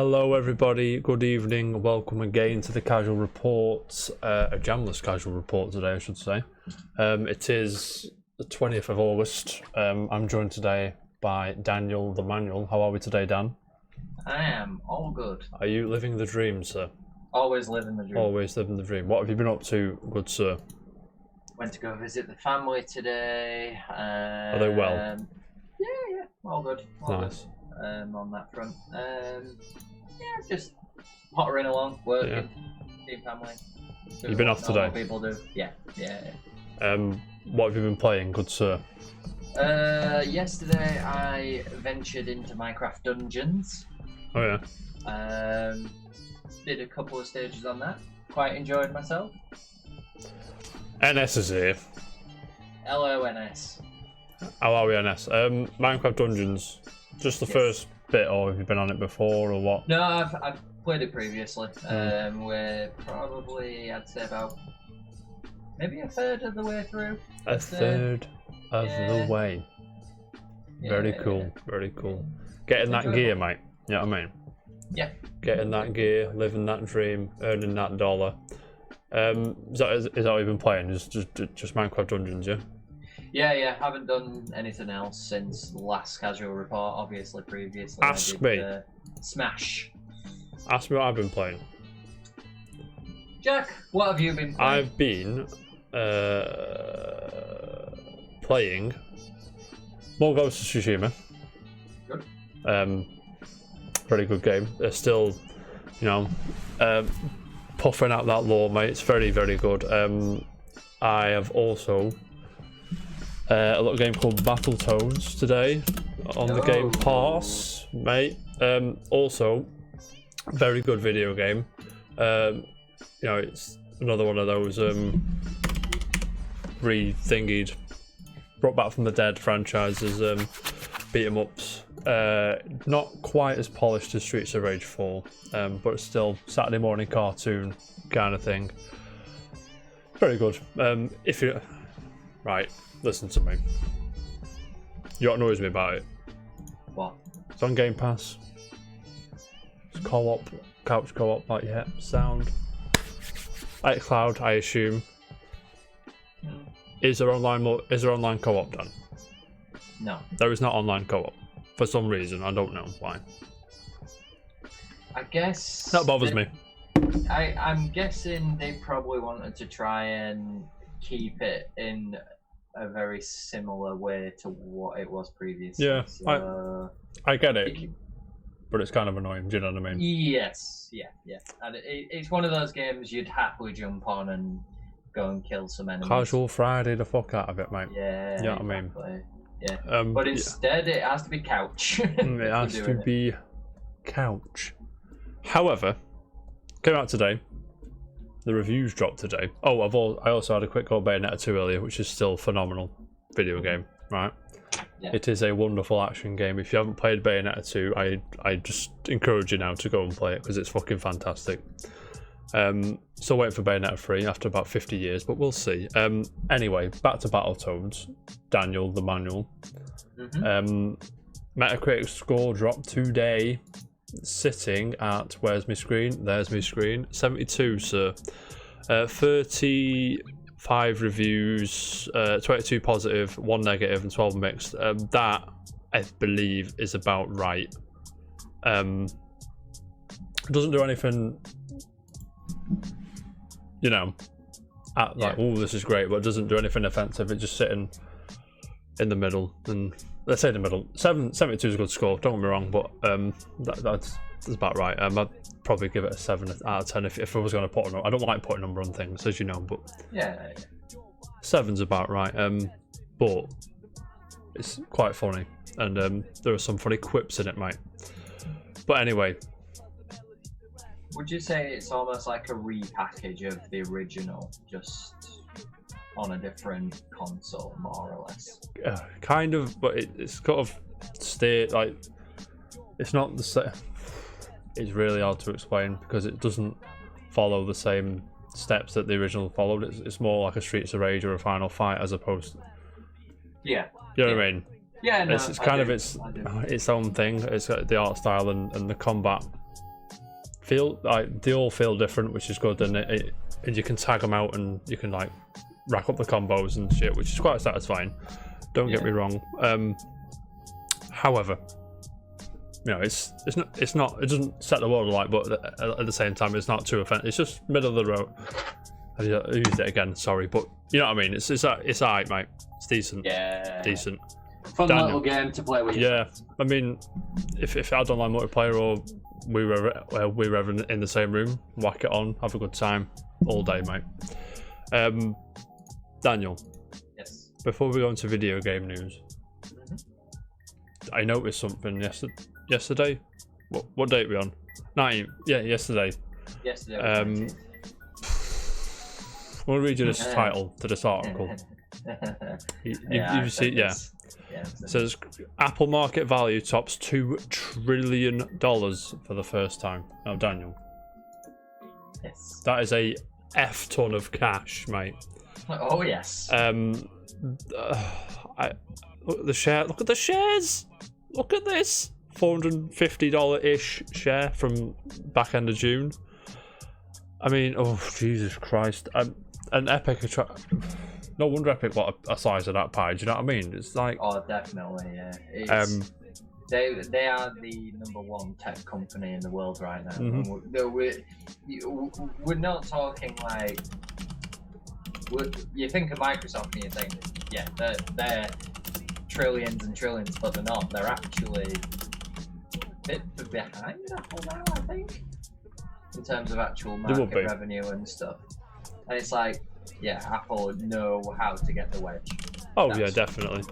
Hello everybody, good evening, welcome again to the Casual Report, a jamless Casual Report today I should say. It is the 20th of August, I'm joined today by Daniel the Manual. How are we today, Dan? I am all good. Are you living the dream, sir? Always living the dream. Always living the dream. What have you been up to, good sir? Went to go visit the family today. Are they well? Yeah, all good. All nice. Good. On that front. Just pottering along, working, team family. You've been off today? People do. Yeah. What have you been playing, good sir? Yesterday I ventured into Minecraft Dungeons. Oh yeah. Did a couple of stages on that. Quite enjoyed myself. NS is here. LONS. How are we, NS? Minecraft Dungeons. Just the first bit, or have you been on it before, or what? No, I've played it previously. We're probably, I'd say, about maybe a third of the way through. A third of the way. Very cool, very cool. Getting that gear, mate. You know what I mean? Yeah. Getting that gear, living that dream, earning that dollar. Is that what you've been playing? Just Minecraft Dungeons, yeah? Yeah. Haven't done anything else since the last Casual Report. Obviously, previously Ask me. Smash. Ask me what I've been playing. Jack, what have you been playing? I've been playing more Ghost of Tsushima. Good. Very good game. They're still, puffing out that lore, mate. It's very, very good. I have also a little game called Battletoads today on the Game Pass, mate. Also, very good video game. It's another one of those re-thingied, brought back from the dead franchises, beat 'em ups. Not quite as polished as Streets of Rage 4, but it's still Saturday morning cartoon kind of thing. Very good. If you listen to me. You don't annoys me about it. What? It's on Game Pass. It's co-op, couch co-op. Sound. Like Cloud, I assume. Is there online co-op done? No. There is not online co-op. For some reason, I don't know why. I guess that bothers me. I'm guessing they probably wanted to try and keep it in a very similar way to what it was previously. Yeah, so I get it, but it's kind of annoying. Do you know what I mean? Yes, yeah. And it's one of those games you'd happily jump on and go and kill some enemies. Casual Friday the fuck out of it, mate. Yeah, you know what I mean? Yeah. But instead, it has to be couch. It has to be couch. However, came out today. The reviews dropped today. Oh, I also had a quick go at Bayonetta 2 earlier, which is still phenomenal video game, right? Yeah. It is a wonderful action game. If you haven't played Bayonetta 2, I just encourage you now to go and play it because it's fucking fantastic. Still waiting for Bayonetta 3 after about 50 years, but we'll see. Anyway, back to Battletoads. Daniel the Manual. Metacritic score dropped today, sitting at, where's my screen? There's my screen. 72, sir. 35 reviews, 22 positive, 1 negative, and 12 mixed. That, I believe, is about right. It doesn't do anything, oh, this is great, but it doesn't do anything offensive. It's just sitting in the middle, and let's say the middle. 72 is a good score, don't get me wrong, but that's about right. I'd probably give it a 7 out of 10 if I was going to put a number. I don't like putting a number on things, as you know, but yeah. 7's about right. But it's quite funny, and there are some funny quips in it, mate. But anyway. Would you say it's almost like a repackage of the original, just on a different console, more or less? Kind of, but it's kind of it's not the same. It's really hard to explain because it doesn't follow the same steps that the original followed. It's more like a Streets of Rage or a Final Fight as opposed to... Yeah. You know what I mean? Yeah, no, it's kind of its own thing. It's got the art style and the combat feel like they all feel different, which is good, and and you can tag them out and you can like rack up the combos and shit, which is quite satisfying. Don't get me wrong. However, you know, it doesn't set the world alight, but at the same time, it's not too offensive. It's just middle of the road. I used it again, sorry, but you know what I mean. It's alright, mate. It's decent. Yeah. Decent. Fun little game to play with. Yeah, I mean, if it had online multiplayer or we were ever in the same room, whack it on, have a good time all day, mate. Daniel. Yes. Before we go into video game news, I noticed something yesterday. What date are we on? 19. Yeah, yesterday. Yesterday. I'm gonna read you this title to this article. You see, yeah. It says Apple market value tops $2 trillion for the first time. Now, Daniel. Yes. That is a F ton of cash, mate. Oh yes. Look at the share. Look at the shares. Look at this. $450-ish share from back end of June. I mean, oh Jesus Christ! An Epic. No wonder Epic got a size of that pie. Do you know what I mean? It's like. Oh, definitely, yeah. They are the #1 tech company in the world right now. Mm-hmm. We're not talking like. You think of Microsoft and you think, yeah, they're trillions and trillions, but they're not. They're actually a bit behind Apple now, I think, in terms of actual market revenue and stuff. And it's like, yeah, Apple know how to get the wedge. Oh yeah, definitely.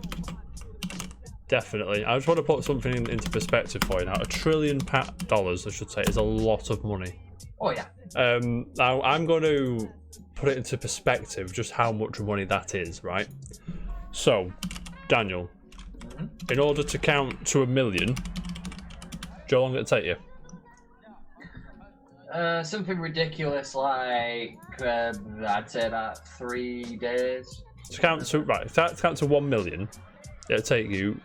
Definitely. I just want to put something into perspective for you now. $1 trillion, I should say, is a lot of money. Oh yeah. Now I'm going to put it into perspective just how much money that is, right? So, Daniel, in order to count to 1 million, how long did it take you? Something ridiculous like I'd say about 3 days. To count to 1 million, it'd take you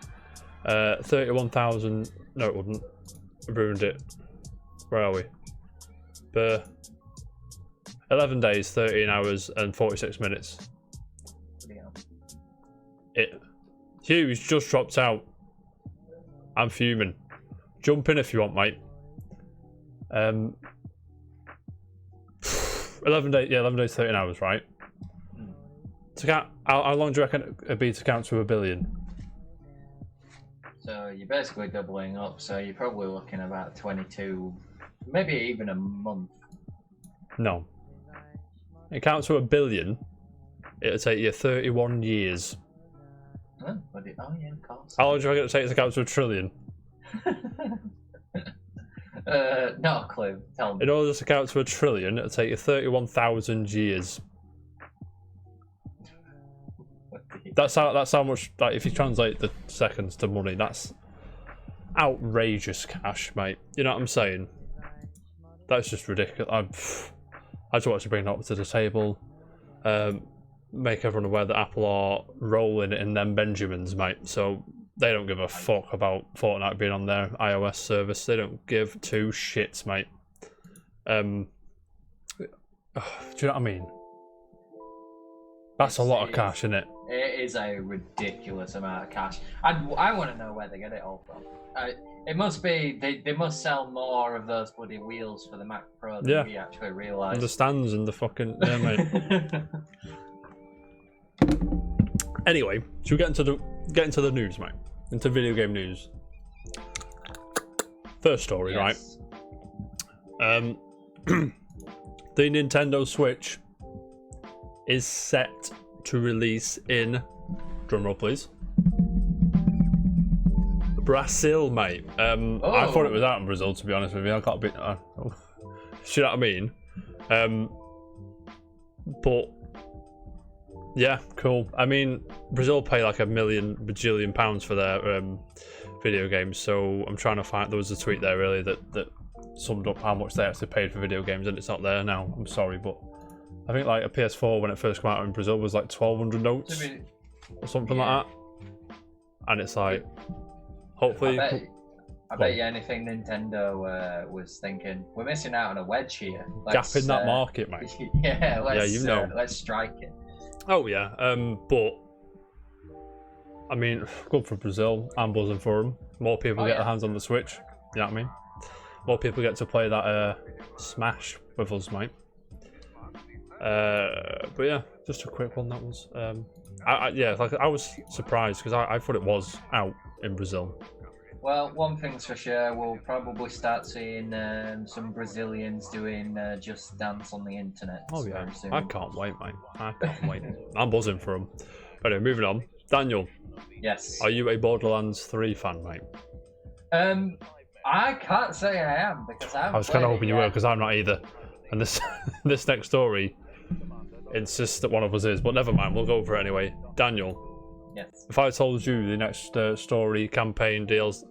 31,000. No, it wouldn't. I ruined it. Where are we? 11 days, 13 hours, and 46 minutes. Hugh's just dropped out. I'm fuming. Jump in if you want, mate. 11 days, 13 hours, right? To count, how long do you reckon it'd be to count to 1 billion? So you're basically doubling up, so you're probably looking about 22, maybe even a month. No. It counts to 1 billion, it'll take you 31 years. Oh yeah, of course. How long do you reckon it'll take to count to 1 trillion? Not a clue. Tell me. In order to count to 1 trillion, it'll take you 31,000 years. That's how much. Like, if you translate the seconds to money, that's outrageous cash, mate. You know what I'm saying? That's just ridiculous. I just want to bring it up to the table, make everyone aware that Apple are rolling in them Benjamins, mate. So they don't give a fuck about Fortnite being on their iOS service. They don't give two shits, mate. Do you know what I mean? That's a lot of cash, isn't it? It is a ridiculous amount of cash. I want to know where they get it all from. It must be they must sell more of those bloody wheels for the Mac Pro than we actually realise. And the stands and the fucking mate. Anyway, should we get into the news, mate? Into video game news. First story, right? The Nintendo Switch is set to release in, drumroll please, Brazil, mate. I thought it was out in Brazil, to be honest with you. I got a bit, you know what I mean? But yeah, cool. I mean, Brazil pay like £1 bajillion for their video games, so I'm trying to find. There was a tweet there earlier that summed up how much they actually paid for video games, and it's not there now. I'm sorry, but I think like a PS4 when it first came out in Brazil was like 1,200 notes or something like that. And it's like, hopefully, I bet you anything Nintendo was thinking, we're missing out on a wedge here. Gap in that market, mate. Yeah, yeah, let's strike it. Oh yeah, but I mean, good for Brazil. I'm buzzing for them. More people get their hands on the Switch. You know what I mean? More people get to play that Smash with us, mate. But yeah, just a quick one. That was. I was surprised because I thought it was out in Brazil. Well, one thing's for sure, we'll probably start seeing some Brazilians doing Just Dance on the internet. Oh yeah, soon. I can't wait, mate. I can't wait. I'm buzzing for them. Anyway, moving on. Daniel. Yes. Are you a Borderlands 3 fan, mate? I can't say I am because I was kind of hoping you were because I'm not either. And this this next story insists that one of us is, but never mind. We'll go over it anyway. Daniel. Yes. If I told you the next story campaign DLC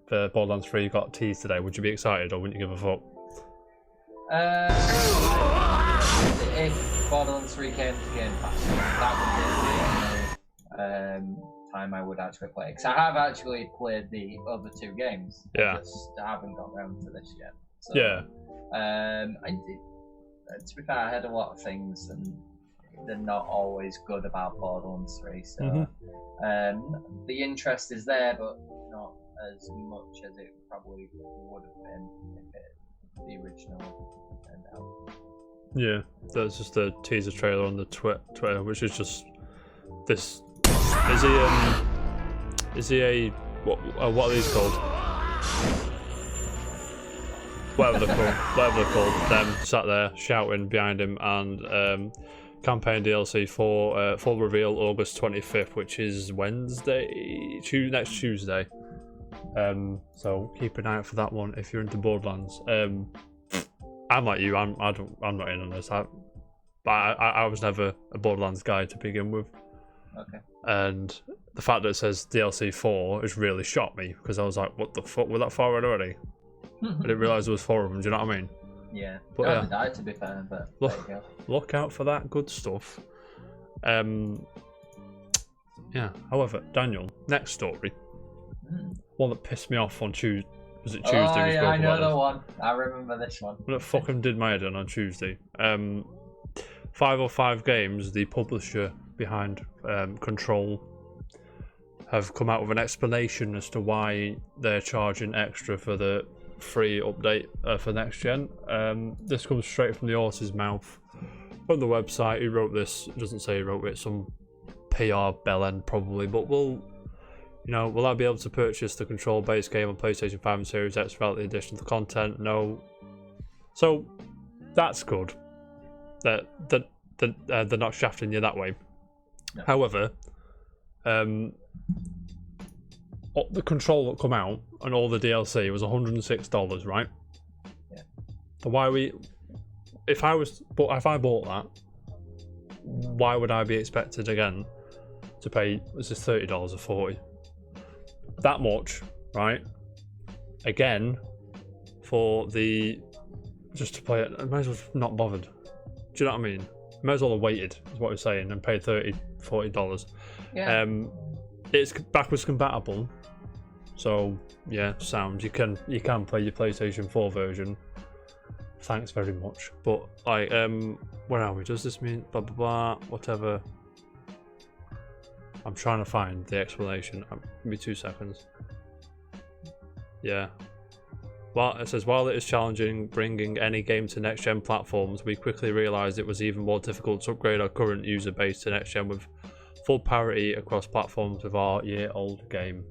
for Borderlands 3 got teased today, would you be excited or wouldn't you give a fuck? If Borderlands 3 came to Game Pass, that would be the time I would actually play. Because I have actually played the other 2 games. Yeah. I just haven't got around to this yet. So, yeah. I did. To be fair, I heard a lot of things and they're not always good about Borderlands 3, so the interest is there, but not as much as it probably would have been if the original turned out. Yeah, that's just a teaser trailer on the Twitter, which is just this. Is he a what are these called? Whatever they're called. Them sat there shouting behind him and. Campaign DLC for full reveal August 25th, which is Wednesday, next Tuesday. So keep an eye out for that one if you're into Borderlands. I'm like you. I'm not in on this. I was never a Borderlands guy to begin with. Okay. And the fact that it says DLC 4 has really shocked me because I was like, what the fuck? We're that far in already? I didn't realise there was 4 of them. Do you know what I mean? Yeah, but I died to be fair, but look out for that good stuff. Yeah. However, Daniel, next story, one that pissed me off on Tuesday. Was it Tuesday? Oh yeah, I know the one. I remember this one. What fucking did my head in on Tuesday? 505 Games, the publisher behind Control, have come out with an explanation as to why they're charging extra for the free update for next gen. This comes straight from the horse's mouth from the website. Who wrote this? It doesn't say who wrote it. Some PR bellend probably. But will I be able to purchase the Control base game on PlayStation 5 and Series X without the addition of the content? No. So that's good. They're not shafting you that way. No. However, the Control that come out and all the DLC was $106, right? Yeah. So if I bought that, why would I be expected again to pay? Was this $30 or $40? That much, right? Again, for just to play it, I might as well not bothered. Do you know what I mean? Might as well have waited, is what we're saying, and paid $40. Yeah. It's backwards compatible, so yeah, sound. You can play your PlayStation 4 version. Thanks very much. But like, where are we? Does this mean blah blah blah? Whatever. I'm trying to find the explanation. Give me 2 seconds. Yeah. Well, it says, while it is challenging bringing any game to next-gen platforms, we quickly realised it was even more difficult to upgrade our current user base to next-gen with full parity across platforms with our year-old game.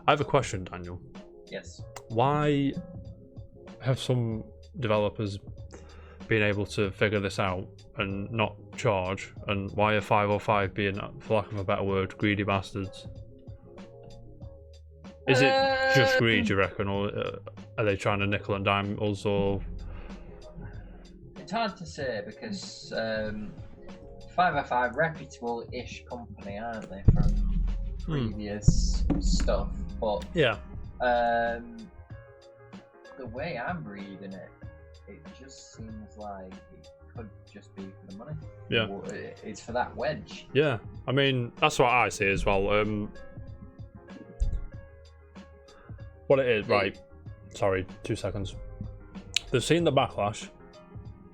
I have a question, Daniel. Yes. Why have some developers been able to figure this out and not charge, and why are 505 being, for lack of a better word, greedy bastards? Is it just greed, you reckon, or are they trying to nickel and dime us, or? It's hard to say because 505 reputable-ish company, aren't they, from previous stuff? But yeah, the way I'm reading it, it just seems like it could just be for the money. Yeah, it's for that wedge. Yeah, I mean that's what I see as well. what it is, right? Sorry, 2 seconds. They've seen the backlash,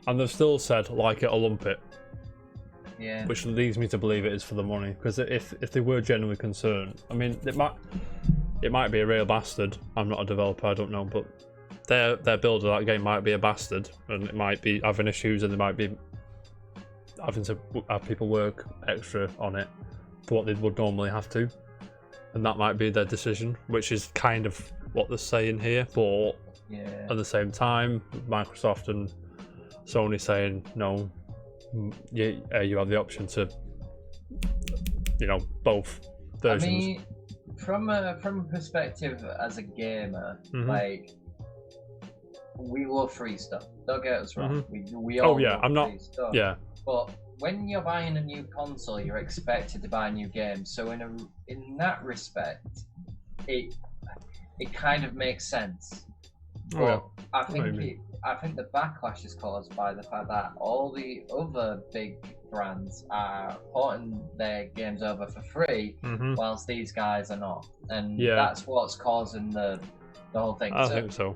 and they've still said like it or lump it. Yeah. Which leads me to believe it is for the money. Because if they were genuinely concerned, I mean, it might be a real bastard. I'm not a developer, I don't know, but their builder of that game might be a bastard, and it might be having issues, and they might be having to have people work extra on it for what they would normally have to, and that might be their decision, which is kind of what they're saying here. But at the same time, Microsoft and Sony saying no, you have the option to, both versions. I mean, from a perspective as a gamer, like, we love free stuff. Don't get us wrong. We all love free stuff. Yeah. But when you're buying a new console, you're expected to buy new games. So in that respect, it kind of makes sense. But I think the backlash is caused by the fact that all the other big brands are porting their games over for free, whilst these guys are not, and that's what's causing the whole thing. I think so.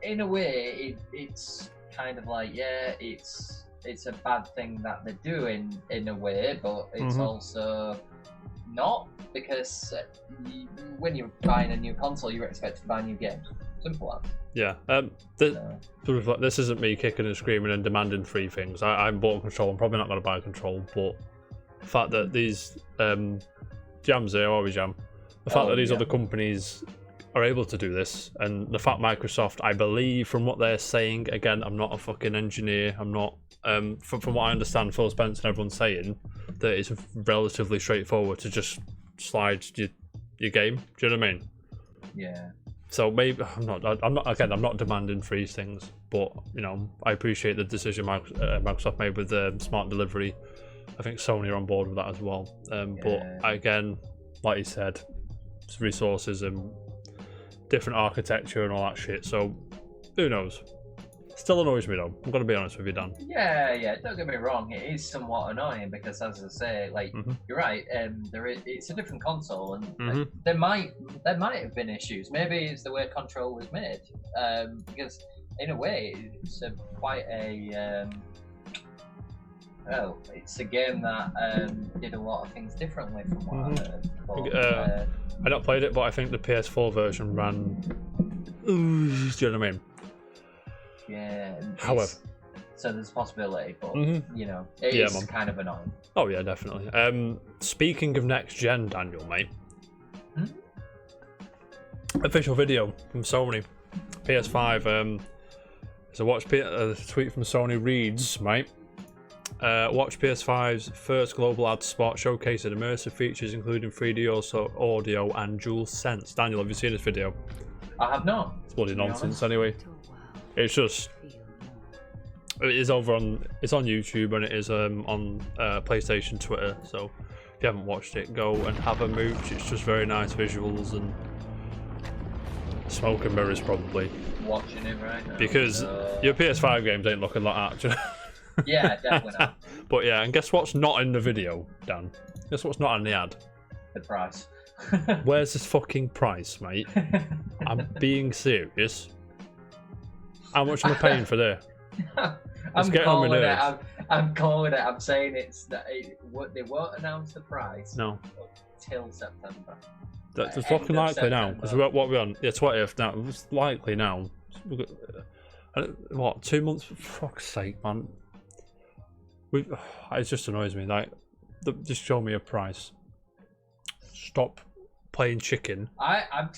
In a way, it's kind of like, it's a bad thing that they're doing in a way, but it's also not, because when you're buying a new console, you're expected to buy new games. Simple as. Yeah. This isn't me kicking and screaming and demanding free things. I'm bought a control. I'm probably not going to buy a control, but the fact that these jams here, always jam. The fact that these other companies are able to do this, and the fact Microsoft, I believe from what they're saying, again, I'm not a fucking engineer, I'm not, from what I understand, Phil Spencer and everyone's saying, that it's relatively straightforward to just slide your game. Do you know what I mean? Yeah. So maybe I'm not demanding free things, but I appreciate the decision Microsoft made with smart delivery. I think Sony are on board with that as well. But again, like you said, it's resources and different architecture and all that shit. So who knows? Still annoys me though. I'm gonna be honest with you, Dan. Yeah. Don't get me wrong. It is somewhat annoying because, as I say, like you're right. It's a different console, and like, there might have been issues. Maybe it's the way Control was made. Because in a way, it's it's a game that did a lot of things differently from what I heard. I not played it, but I think the PS4 version ran. Do you know what I mean? Yeah. However, so there's a possibility, but it is kind of annoying. Oh yeah, definitely. Speaking of next gen, Daniel, mate. Official video from Sony, PS5. So a tweet from Sony reads, mate. Watch PS5's first global ad spot showcasing immersive features including 3D audio and dual sense. Daniel, have you seen this video? I have not. It's bloody nonsense anyway. It's just, it's on YouTube, and it is on PlayStation Twitter, so if you haven't watched it, go and have a mooch. It's just very nice visuals and smoke and mirrors probably. Watching it right now. Because your PS5 games ain't looking like that. Yeah, definitely not. But yeah, and guess what's not in the video, Dan? Guess what's not in the ad? The price. Where's this fucking price, mate? I'm being serious. How much am I paying for this? I'm calling it. I'm calling it. I'm saying they won't announce the price. No. Till September. That's fucking likely now. Because what we're on? Yeah, 20th now. It's likely now. What? 2 months? For fuck's sake, man. It just annoys me. Like, just show me a price. Stop playing chicken. I'm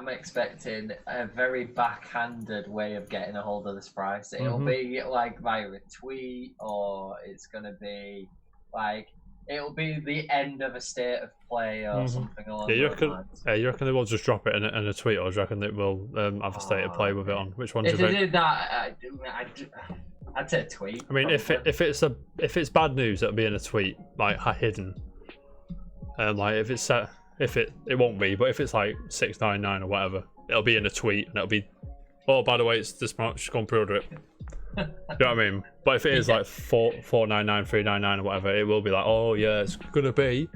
expecting a very backhanded way of getting a hold of this price. It'll be like via a tweet, or it's gonna be like it'll be the end of a state of play or something along those lines. You reckon they will just drop it in a tweet, or do you reckon they will have a state of play with it on? Which one do you think? If they did that, I'd say a tweet. I mean, probably. if it's bad news, it'll be in a tweet, like hidden. Like if it won't be, but if it's like $6.99 or whatever, it'll be in a tweet, and it'll be, oh, by the way, it's this much, go and pre-order it. You know what I mean? But if it is like $4.99, $3.99 or whatever, it will be like, oh yeah, it's gonna be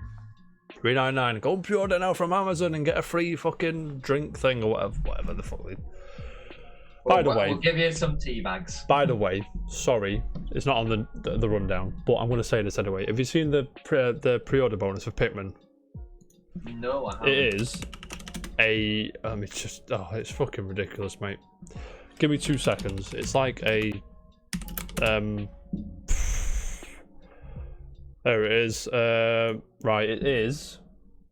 $3.99. Go and pre-order now from Amazon and get a free fucking drink thing or whatever the fuck. By the way, we'll give you some tea bags. By the way, sorry, it's not on the rundown, but I'm going to say this anyway. Have you seen the pre-order bonus for Pikmin? No, I haven't. It is a it's fucking ridiculous, mate. Give me 2 seconds. It's like a there it is. Right, it is,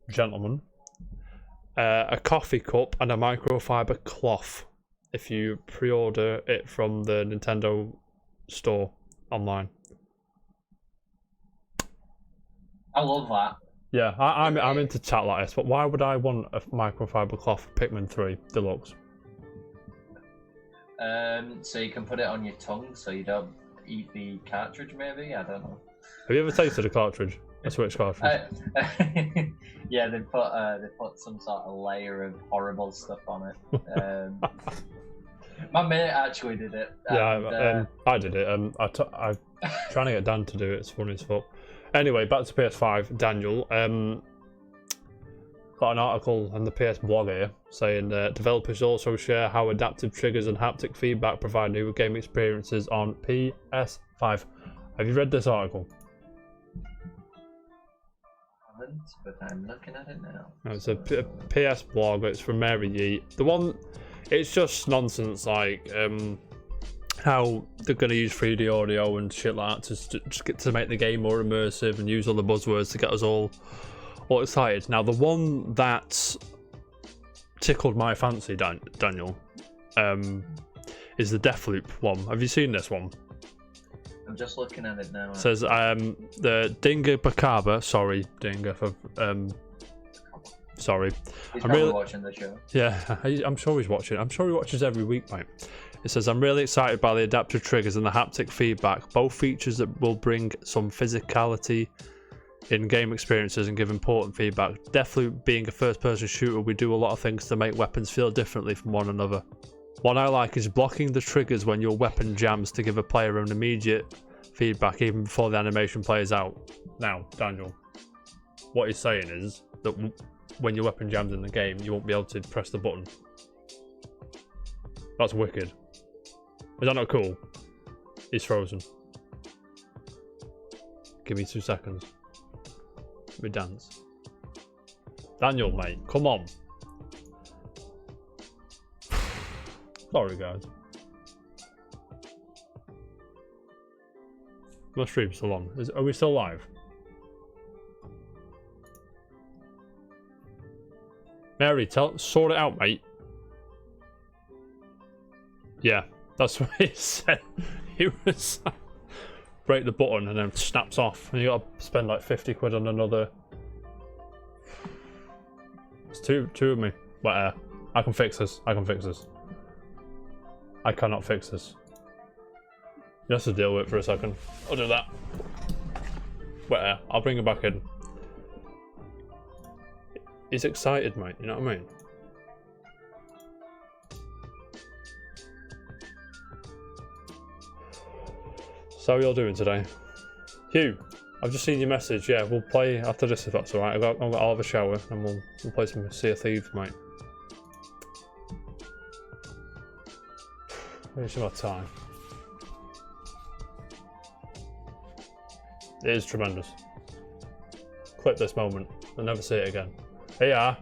gentlemen, a coffee cup and a microfiber cloth. If you pre-order it from the Nintendo store online. I love that. Yeah, I'm into chat like this, but why would I want a microfiber cloth for Pikmin 3 Deluxe? So you can put it on your tongue so you don't eat the cartridge, maybe? I don't know. Have you ever tasted a cartridge? A Switch cartridge? Yeah, they put some sort of layer of horrible stuff on it. My mate actually did it. And, I did it. I'm trying to get Dan to do it. It's funny as fuck. Anyway, back to PS5. Daniel, got an article on the PS blog here saying developers also share how adaptive triggers and haptic feedback provide new game experiences on PS5. Have you read this article? I haven't, but I'm looking at it now. No, it's a PS blog. It's from Mary Yeet. The one, it's just nonsense, like how they're going to use 3D audio and shit like that to make the game more immersive and use all the buzzwords to get us all excited. Now, the one that tickled my fancy, Daniel, is the Deathloop one. Have you seen this one? I'm just looking at it now. It says the Dinga Bacaba, sorry Dinga for sorry. He's probably watching the show. Yeah, I'm sure he's watching. I'm sure he watches every week, mate. It says, I'm really excited by the adaptive triggers and the haptic feedback, both features that will bring some physicality in game experiences and give important feedback. Deathloop being a first-person shooter, we do a lot of things to make weapons feel differently from one another. What I like is blocking the triggers when your weapon jams to give a player an immediate feedback even before the animation plays out. Now, Daniel, what he's saying is that when your weapon jams in the game, you won't be able to press the button. That's wicked. Is that not cool? He's frozen. Give me 2 seconds. Let me dance. Daniel, mate, come on. Sorry, guys. My stream's still on. Are we still live? Mary, sort it out, mate. Yeah, that's what he said. He was break the button and then snaps off, and you gotta spend like 50 quid on another. It's two of me. Whatever. I can fix this. I can fix this. I cannot fix this. You have to deal with it for a second. I'll do that. Whatever. I'll bring it back in. He's excited, mate. You know what I mean? So how are you all doing today? Hugh, I've just seen your message. Yeah, we'll play after this if that's alright. I'll have a shower and we'll play some Sea of Thieves, mate. Wasting my time. It is tremendous. Clip this moment. I'll never see it again. Here you are.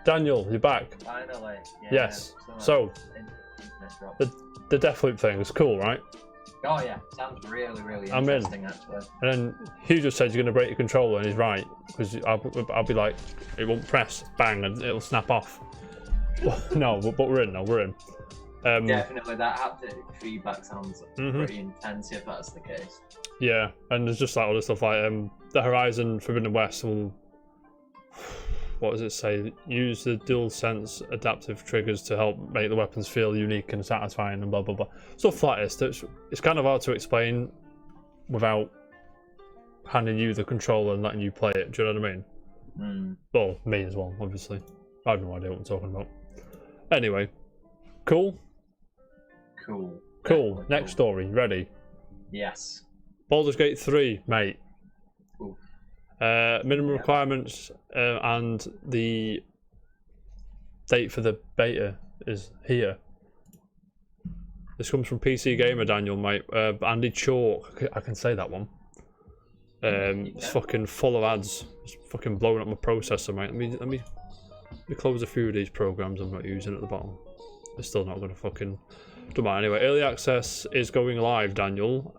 Daniel, you're back. Finally. Yeah, yes. So, the Deathloop thing is cool, right? Oh yeah, sounds really interesting actually. And then Hugh just said you're going to break your controller, and he's right, because I'll be like, it won't press, bang, and it'll snap off. No, but we're in now, we're in. Definitely, that haptic feedback sounds pretty intense if that's the case. Yeah, and there's just like other stuff like the Horizon Forbidden West will, what does it say? Use the DualSense adaptive triggers to help make the weapons feel unique and satisfying and blah blah blah. Stuff like this. It's kind of hard to explain without handing you the controller and letting you play it. Do you know what I mean? Mm. Well, me as well, obviously. I have no idea what I'm talking about. Anyway, cool. Cool. Next story. Ready? Yes. Baldur's Gate 3, mate. Oof. Minimum requirements and the date for the beta is here. This comes from PC Gamer, Daniel, mate. Andy Chalk, I can say that one. It's fucking full of ads. It's fucking blowing up my processor, mate. Let me close a few of these programs I'm not using at the bottom. They're still not gonna fucking do matter. Anyway, early access is going live, Daniel.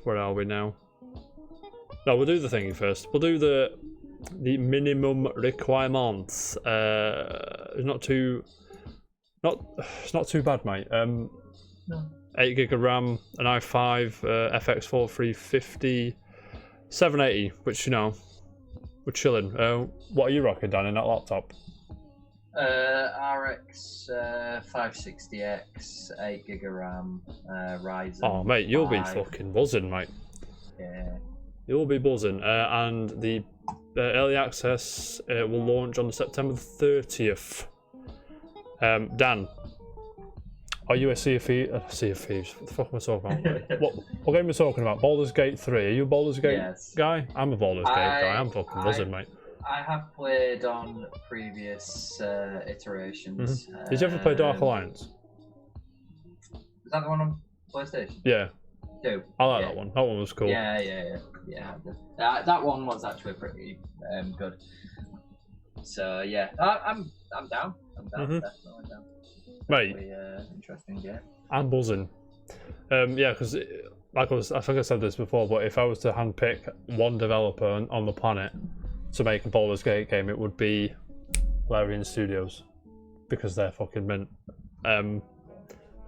Where are we now? No, we'll do the thing first. We'll do the minimum requirements. It's not too bad, mate. No. 8 gig of RAM, an i5 FX4 350, 780, which, you know, we're chilling. What are you rocking, Dan, in that laptop? RX 560X, 8 gig of RAM, Ryzen. Oh, mate, you'll 5. be fucking buzzing, mate. Yeah. You'll be buzzing. And the early access will launch on September 30th. Dan, are you a Sea of Thieves? Sea of Thieves? What the fuck am I talking about? what game are we talking about? Baldur's Gate 3. Are you a Baldur's Gate guy? I'm a Baldur's Gate guy. I'm fucking buzzing, mate. I have played on previous iterations. Did you ever play Dark Alliance? Is that the one on PlayStation? Yeah. Do. I like that one. That one was cool. Yeah. That one was actually pretty good. So yeah, I'm down. Definitely down. Mate, interesting game. I'm buzzing. Yeah, because I think I said this before, but if I was to handpick one developer on the planet to make a Baldur's Gate game, it would be Larian Studios, because they're fucking mint. But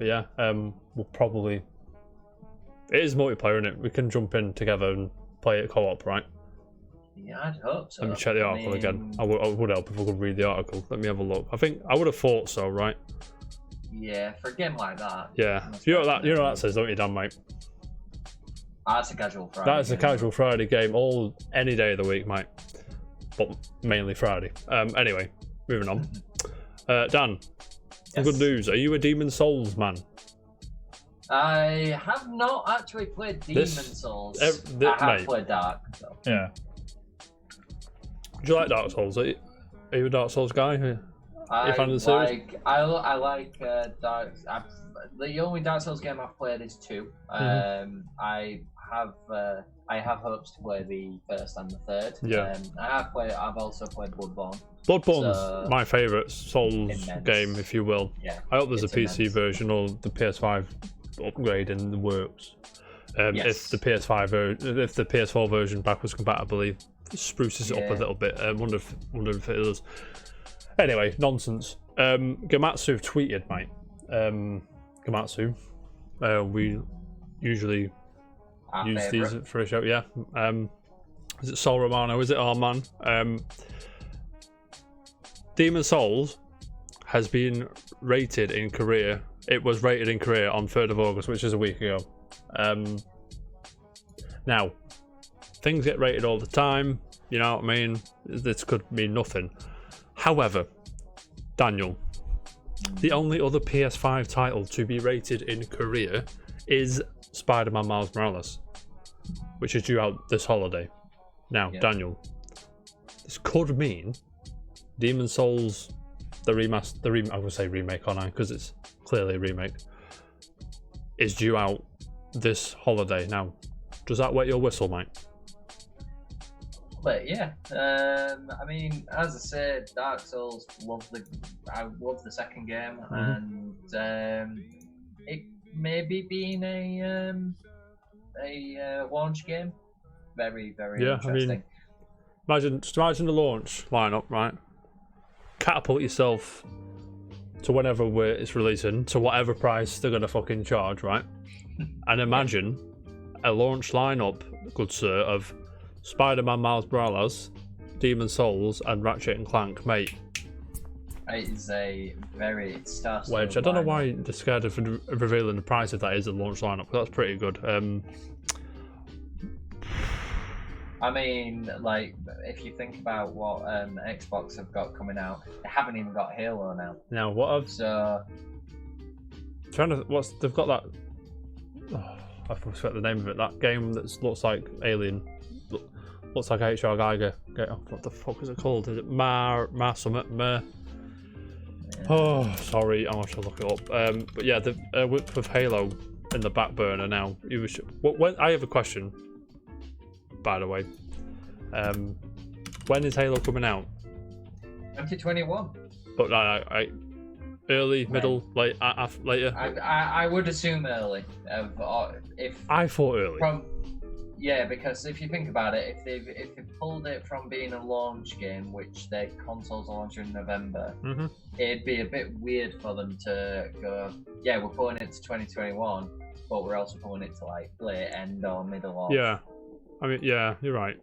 yeah, we'll probably. It is multiplayer, isn't it? We can jump in together and play it co-op, right? Yeah, I'd hope so. Let me check the article again. I would help if I could read the article. Let me have a look. I would have thought so, right? Yeah, for a game like that. Yeah, you know what that says, don't you, Dan, mate? That's a casual Friday. That is a casual Friday game, any day of the week, mate. But mainly Friday. Anyway, moving on. Dan, some good news. Are you a Demon Souls man? I have not actually played Demon Souls. I have played Dark. So. Yeah. Do you like Dark Souls? Are you a Dark Souls guy? I like Dark. The only Dark Souls game I've played is 2. I have hopes to play the first and the third. Yeah. I've also played Bloodborne. Bloodborne's my favourite Souls game, if you will. Yeah. I hope there's a PC version or the PS5 upgrade in the works. If the PS4 version backwards compatibly spruces it up a little bit. Wonder if it is. Anyway, nonsense. Gamatsu tweeted, mate. Gamatsu. We usually use these for a show. Yeah. Is it Sol Romano? Is it our man? Demon Souls has been rated in Korea. It was rated in Korea on 3rd of August, which is a week ago. Now, things get rated all the time. You know what I mean? This could mean nothing. However, Daniel, the only other PS5 title to be rated in Korea is Spider-Man Miles Morales, which is due out this holiday. Now, Daniel, this could mean Demon Souls, I would say remake on because it's clearly a remake, is due out this holiday. Now, does that wet your whistle, mate? But yeah, I mean, as I said, Dark Souls, I love the second game, and it maybe being a launch game, very interesting. I mean, imagine the launch lineup, right? Catapult yourself to whenever it's releasing, to whatever price they're gonna fucking charge, right? And imagine a launch lineup, good sir, of Spider-Man Miles Morales, Demon Souls, and Ratchet and Clank, mate. It is a very star-studded Wedge. I don't know why they're scared of revealing the price if that is a launch lineup. That's pretty good. I mean, like, if you think about what Xbox have got coming out, they haven't even got Halo now. Now, what I've they've got that. Oh, I forgot the name of it. That game that looks like Alien, looks like HR Geiger. What the fuck is it called? Is it Mar Summit? Oh, sorry, I'll have to look it up. But yeah, the with Halo in the back burner now. When I have a question, by the way. When is Halo coming out? 2021. But early, middle, late, later. I would assume early. I thought early. Yeah, because if you think about it, if they pulled it from being a launch game, which their consoles launch in November, it'd be a bit weird for them to go, yeah, we're pulling it to 2021, but we're also pulling it to like late end or middle of. Yeah, I mean, yeah, you're right.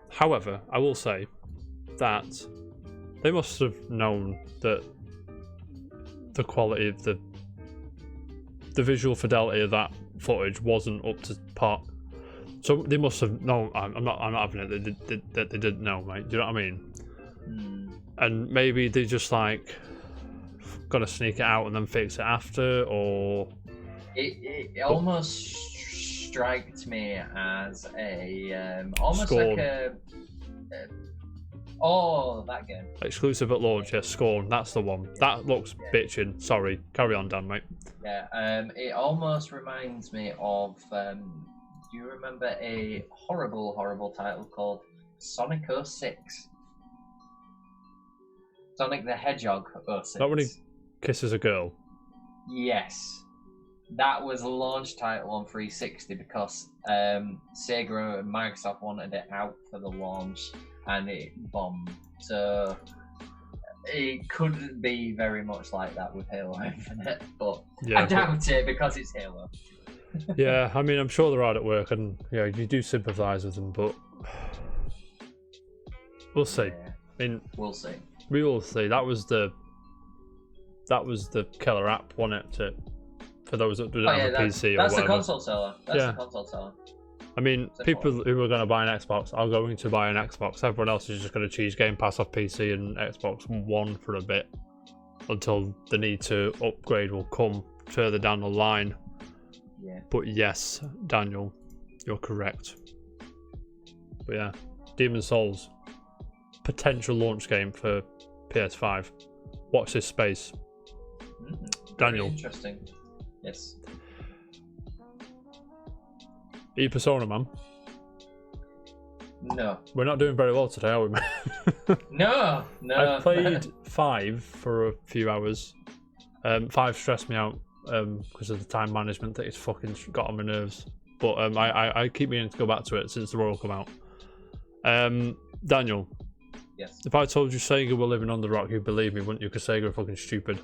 However, I will say that they must have known that the quality of the visual fidelity of that footage wasn't up to par. So they must have known. I'm not having it that they didn't know, mate. Do you know what I mean? And maybe they just like gotta sneak it out and then fix it after, or it almost striked me as a almost Scorn. like oh, that game. Exclusive at launch, yeah, Scorn. That's the one. That looks bitchin'. Sorry, carry on, Dan, mate. Yeah, it almost reminds me of. Do you remember a horrible title called Sonic 06? Sonic the Hedgehog 06. Not when he kisses a girl. Yes. That was a launch title on 360 because Sega and Microsoft wanted it out for the launch and it bombed. So it couldn't be very much like that with Halo Infinite, but yeah, I doubt it because it's Halo. Yeah, I mean, I'm sure they're hard at work, and yeah, you do sympathise with them, but we'll see. Yeah. I mean, we'll see. We will see. That was the killer app, wasn't it? For those that didn't have a PC or whatever. That's the console seller. That's the console seller. I mean, people who are going to buy an Xbox are going to buy an Xbox. Everyone else is just going to choose Game Pass off PC and Xbox One for a bit until the need to upgrade will come further down the line. Yeah. But yes, Daniel, you're correct. But yeah, Demon's Souls, potential launch game for PS5. Watch this space. Daniel. Very interesting. Yes. Are you Persona, man? No. We're not doing very well today, are we, man? No. I played 5 for a few hours. 5 stressed me out because of the time management that it's fucking got on my nerves. But I keep meaning to go back to it since the Royal come out. Daniel. Yes. If I told you Sega were living on the rock, you'd believe me, wouldn't you? Because Sega are fucking stupid.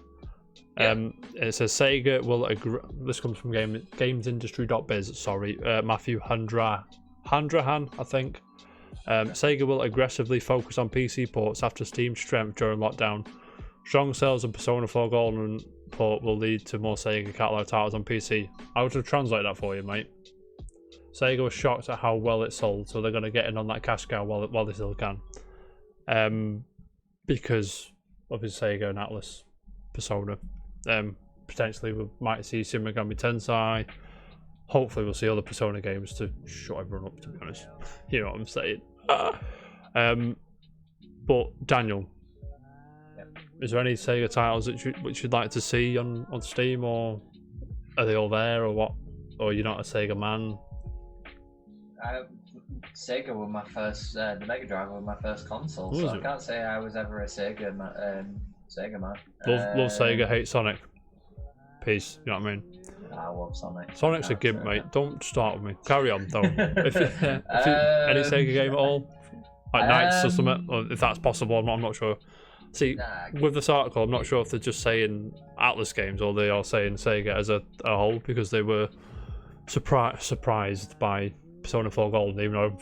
Yeah. It says Sega will agree. This comes from gamesindustry.biz. Sorry, Matthew Handrahan, I think. Sega will aggressively focus on PC ports after Steam's strength during lockdown. Strong sales of Persona 4 Golden port will lead to more Sega catalog titles on PC. I would have translated that for you, mate. Sega was shocked at how well it sold, so they're going to get in on that cash cow while they still can. Because obviously Sega and Atlas Persona. Potentially we might see Shin Megami Tensei. Hopefully we'll see other Persona games to shut everyone up, to be honest. You know what I'm saying? But Daniel, is there any Sega titles that which you'd like to see on Steam, or are they all there, or what? Or you're not a Sega man? Sega were my first, the Mega Drive was my first console, so I can't say I was ever a Sega man. Love Sega, hate Sonic. Peace, you know what I mean? I love Sonic. Sonic's a gimp, mate. Don't start with me. Carry on, though. Any Sega game at all? Like Knights or something? Or if that's possible, I'm not sure. See, with this article, I'm not sure if they're just saying Atlas games or they are saying Sega as a whole, because they were surprised by Persona 4 Golden, even though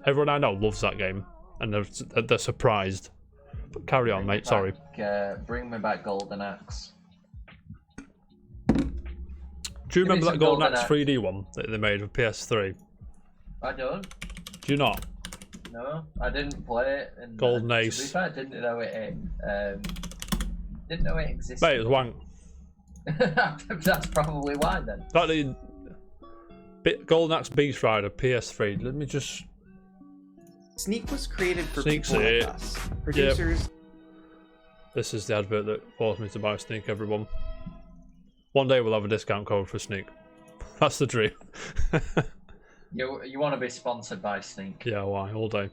everyone I know loves that game, and they're surprised. But carry on, mate. Sorry. Bring me back Golden Axe. Do you remember that Golden Axe 3D one that they made with PS3? I don't. Do you not? No, I didn't play it. And, Golden Ace. To be fair, I didn't know it existed. Mate, it was wank. That's probably why then. Golden Axe Beast Rider PS3. Let me just Sneak was created for Sneak's people like it. us. Producers. This is the advert that forced me to buy Sneak, everyone. One day we'll have a discount code for Sneak. That's the dream. You want to be sponsored by Sneak? Yeah, why? All day.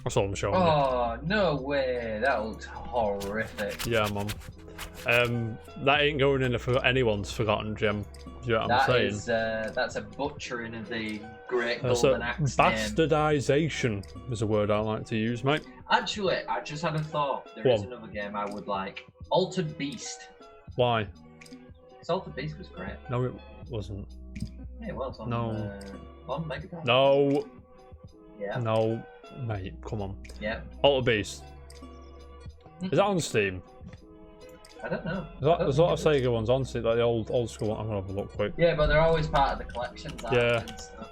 That's all I'm showing you. Oh, no way. That looks horrific. Yeah, mum. That ain't going in if anyone's forgotten gem. Do you know what I'm saying? That's a butchering of the great That's golden a axe name. bastardization is a word I like to use, mate. Actually, I just had a thought. There is another game I would like. Altered Beast. Why? Because Altered Beast was great. No, it wasn't. Yeah, it was on, No. on Mega Drive. No. Yeah. No, mate, come on. Yeah. Alter Beast. Is that on Steam? I don't know. There's a lot of Sega ones on Steam, like the old school one. I'm gonna have a look quick. Yeah, but they're always part of the collections. Yeah. And stuff.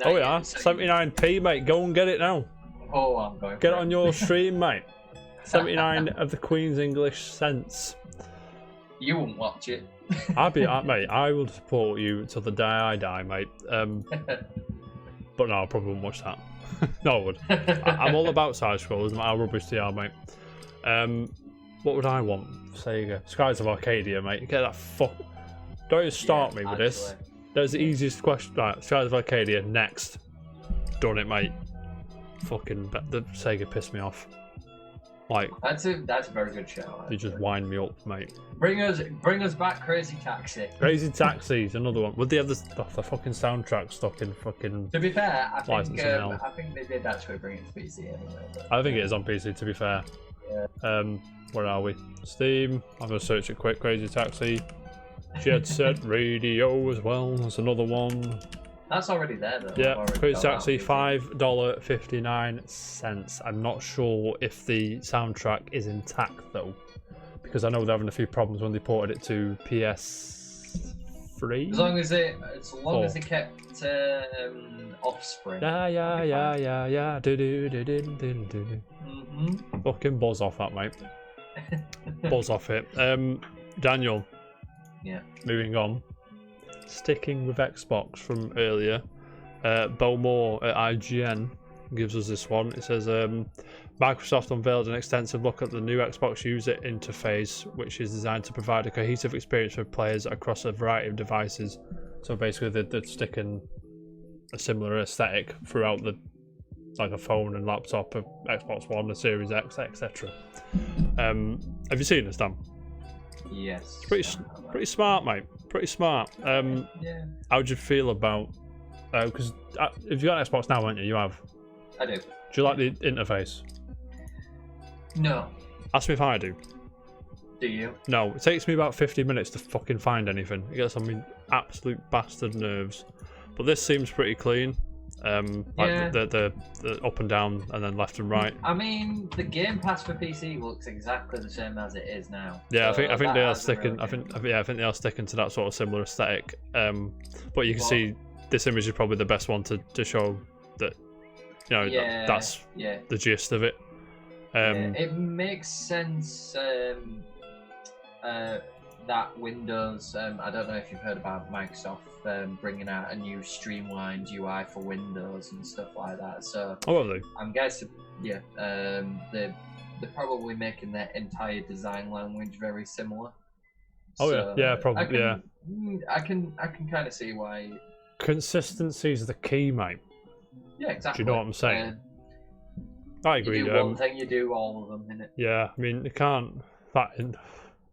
Oh yeah, 79p, mate. Go and get it now. Oh, I'm going. Get it on your stream, mate. 79 of the Queen's English cents. You wouldn't watch it. Mate. I will support you till the day I die, mate. But no, I probably wouldn't watch that. No, I would. I'm all about side scrollers, no matter how rubbish they are, mate. What would I want? Sega. Skies of Arcadia, mate. Get that fuck. Don't even start me with this. That's the easiest question. Right, Skies of Arcadia, next. Done it, mate. Fucking, the Sega pissed me off. Like, that's a very good show. You just wind me up, mate. Bring us back, Crazy Taxi. Crazy Taxi's another one. Would they have the fucking soundtrack stuck in fucking? To be fair, I think hell? they did actually bring it to PC anyway. But, I think it is on PC. To be fair. Yeah. Where are we? Steam. I'm gonna search it quick. Crazy Taxi. Jet Set Radio as well. That's another one. That's already there though. Yeah, Crazy Taxi, $5.59. I'm not sure if the soundtrack is intact though, because I know they're having a few problems when they ported it to PS3. As long as they kept Offspring. Yeah. Do. Mm-hmm. Fucking buzz off that, mate. Buzz off it. Daniel. Yeah. Moving on. Sticking with Xbox from earlier, Bowmore at IGN gives us this one. It says Microsoft unveiled an extensive look at the new Xbox user interface, which is designed to provide a cohesive experience for players across a variety of devices. So basically, they're sticking a similar aesthetic throughout like a phone and laptop, a Xbox One, a Series X, etc. Have you seen this, Dan? Yes. Pretty smart, mate. Pretty smart. Yeah. How'd you feel about? Because if you got an Xbox now, haven't you? You have. I do. Do you like the interface? No. Ask me if I do. Do you? No. It takes me about 50 minutes to fucking find anything. It gets on me absolute bastard nerves. But this seems pretty clean. Like the up and down and then left and right. I mean, the Game Pass for PC looks exactly the same as it is now. Yeah, so I think they are sticking. Really I think they are sticking to that sort of similar aesthetic. But you can see this image is probably the best one to show that. You know, that's the gist of it. It makes sense. That Windows, I don't know if you've heard about Microsoft bringing out a new streamlined UI for Windows and stuff like that. So I'm guessing, they're probably making their entire design language very similar. Probably. I can kind of see why. Consistency is the key, mate. Yeah, exactly. Do you know what I'm saying? I agree. You do one thing, you do all of them, innit? Yeah, I mean, you can't.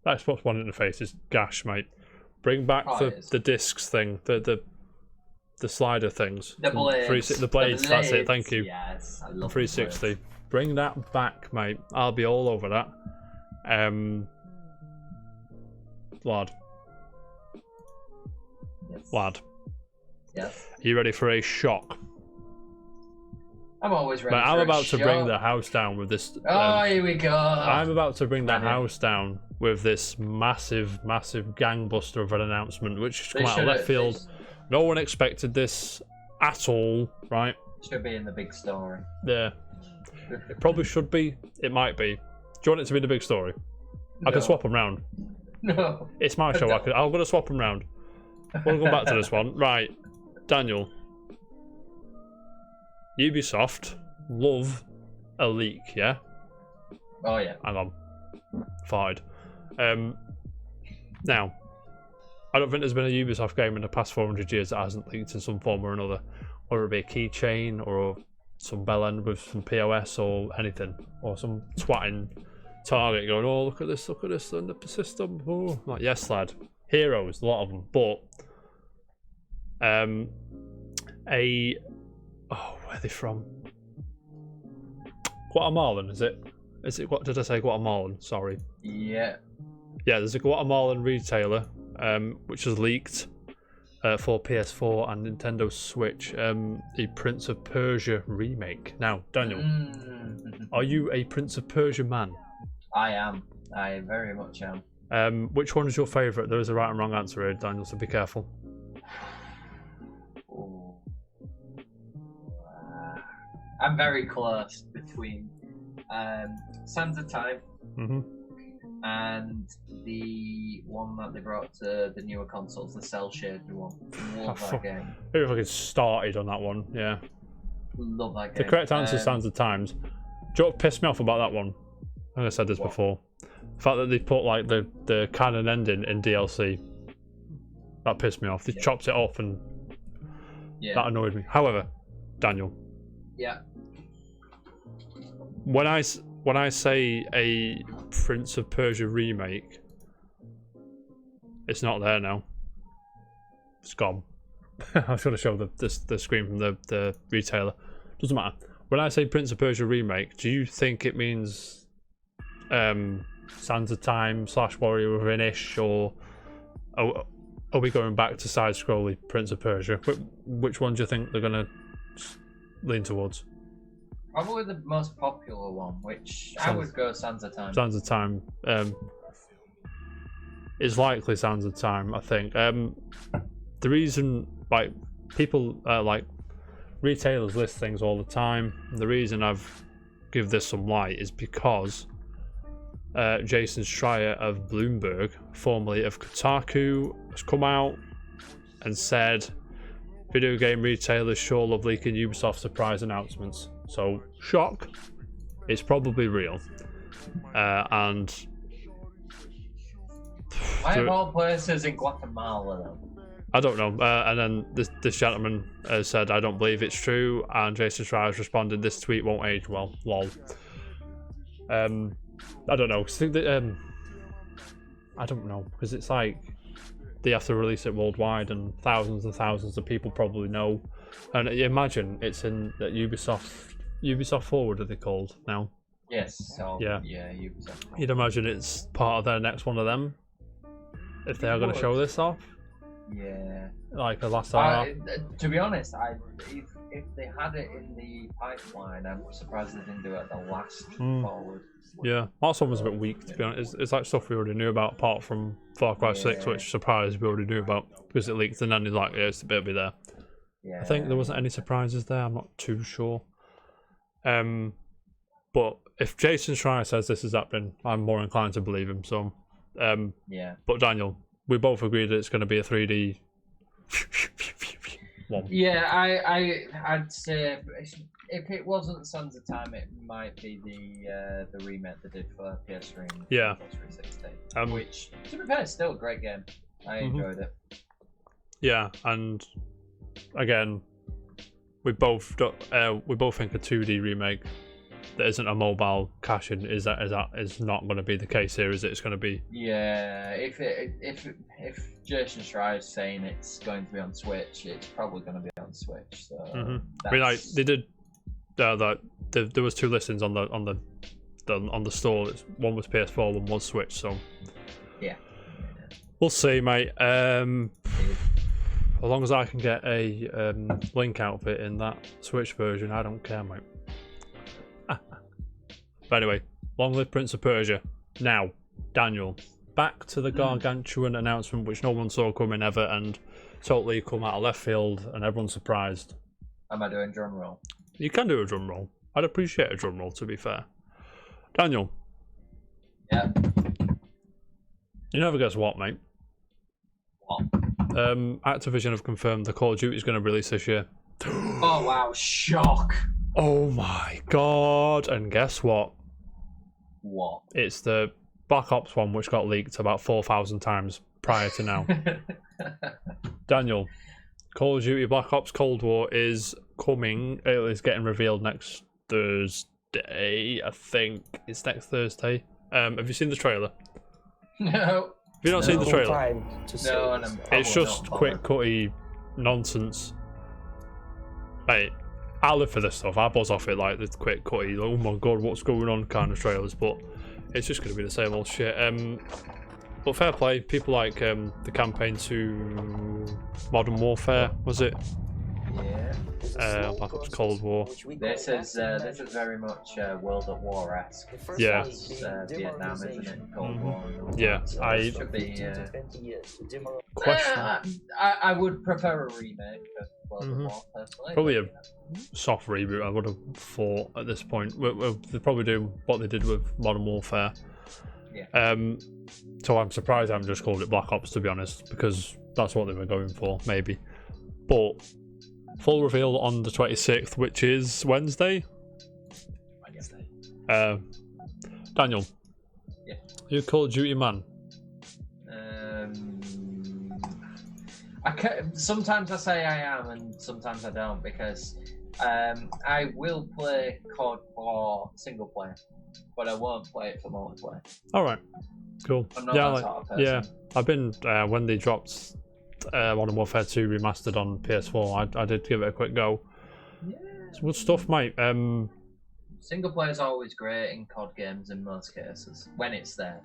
That Xbox One interface is gash, mate. Bring back the discs thing, the slider things. The blades. The blades, that's it, thank you. Yes, I love 360. Bring that back, mate. I'll be all over that. Lad. Yes. Lad. Yes. Are you ready for a shock? I'm always ready. I'm about to bring the house down with this. Here we go. I'm about to bring the house down with this massive gangbuster of an announcement, which come out of left field. No one expected this at all, right? Should be in the big story. Yeah. It probably should be. It might be. Do you want it to be the big story? No. I can swap them round. No. It's my show. I'm going to swap them round. We'll go back to this one. Right. Daniel, Ubisoft love a leak, yeah? Oh yeah. Hang on. Farted. Now, I don't think there's been a Ubisoft game in the past 400 years that hasn't leaked in some form or another. Whether it be a keychain or some bell end with some POS or anything. Or some twatting target going, oh, look at this on the system. Oh, like, yes, lad. Heroes, a lot of them. But, where are they from? Guatemalan, is it? What did I say? Guatemalan, sorry. Yeah. Yeah, there's a Guatemalan retailer which has leaked for PS4 and Nintendo Switch the Prince of Persia remake. Now, Daniel, are you a Prince of Persia man? I am. I very much am. Which one is your favourite? There is a right and wrong answer here, Daniel, so be careful. Ooh. I'm very close between Sands of Time and the one that they brought to the newer consoles, the cell shaded one. Love that game. Maybe if I get started on that one, yeah. Love that game. The correct answer is Sands of Times. Do you know what pissed me off about that one? I think I said this before. The fact that they put like the canon ending in DLC. That pissed me off. They chopped it off and that annoyed me. However, Daniel. Yeah. When I say a Prince of Persia remake, it's not there now. It's gone. I was going to show the screen from the retailer. Doesn't matter. When I say Prince of Persia remake, do you think it means Sands of Time / Warrior Within-ish, or are we going back to side-scrolly Prince of Persia? Which one do you think they're going to lean towards? Probably the most popular one, which I would go Sands of Time. Sands of Time is likely Sands of Time, I think. The reason, like, people like retailers list things all the time. The reason I've give this some light is because Jason Schreier of Bloomberg, formerly of Kotaku, has come out and said video game retailers sure love leaking Ubisoft surprise announcements. So, shock, it's probably real. And why of all places in Guatemala though? I don't know. And then this gentleman said, I don't believe it's true. And Jason Schreier's responded, this tweet won't age well. Lol. I don't know. I don't know. Because it's like they have to release it worldwide and thousands of people probably know. And imagine it's in that Ubisoft Forward, are they called now? Yes. So, yeah, Ubisoft. You'd imagine it's part of their next one of them. If they are going to show this off. Yeah. Like the last hour. To be honest, if they had it in the pipeline, I'm surprised they didn't do it at the last forward. Yeah, last one was a bit weak, to be honest. It's like stuff we already knew about, apart from Far Cry 6, which surprised we already knew about because it leaked, and then he's like, yeah, it'll be there. Yeah. I think there wasn't any surprises there. I'm not too sure. But if Jason Schreier says this is happening, I'm more inclined to believe him. So, yeah. But Daniel, we both agree that it's going to be a 3D one. Yeah, I'd say if it wasn't Sands of Time, it might be the remake they did for PS3 and Xbox 360. Which, to be fair, is still a great game. I enjoyed it. Yeah, and again, we both think a 2D remake that isn't a mobile cash-in is not going to be the case here, is it? It's going to be. Yeah, if Jason Schreier is saying it's going to be on Switch, it's probably going to be on Switch. So I mean, like they did. There was two listings on the store. One was PS4, one was Switch. So yeah, we'll see, mate. As long as I can get a Link outfit in that Switch version, I don't care, mate. But anyway, long live Prince of Persia. Now, Daniel, back to the gargantuan announcement which no one saw coming ever and totally come out of left field and everyone's surprised. Am I doing drum roll? You can do a drum roll. I'd appreciate a drum roll, to be fair. Daniel. Yeah. You never guess what, mate. What? Activision have confirmed the Call of Duty is going to release this year. Oh wow, shock. Oh my god! And guess what? What? It's the Black Ops one which got leaked about 4,000 times prior to now. Daniel, Call of Duty Black Ops Cold War is coming. It is getting revealed next Thursday. I think it's next Thursday. Have you seen the trailer? No. Have you not seen the trailer? No, and I'm probably It's just not quick, cutty nonsense. Mate, I live for this stuff. I buzz off it like the quick, cutty, oh my god, what's going on kind of trailers. But it's just going to be the same old shit. But fair play. People like the campaign to Modern Warfare, was it? Yeah. Black Ops Cold War. This is very much World at War-esque. Yeah. That's Vietnam, isn't it? Cold War. Yeah, So I it should be. question. I would prefer a remake of World at War personally. Probably a soft reboot, I would have thought at this point. They'll probably do what they did with Modern Warfare. Yeah. So I'm surprised I haven't just called it Black Ops, to be honest, because that's what they were going for, maybe. But full reveal on the 26th, which is Wednesday. Daniel. Yeah. You a Call of Duty man? Sometimes I say I am, and sometimes I don't, because I will play COD for single player, but I won't play it for multiplayer. All right, cool. I'm not Yeah, that sort of person. yeah. I've been when they dropped Modern Warfare 2 remastered on PS4. I did give it a quick go. Yeah. It's good stuff, mate. Single player is always great in COD games in most cases when it's there.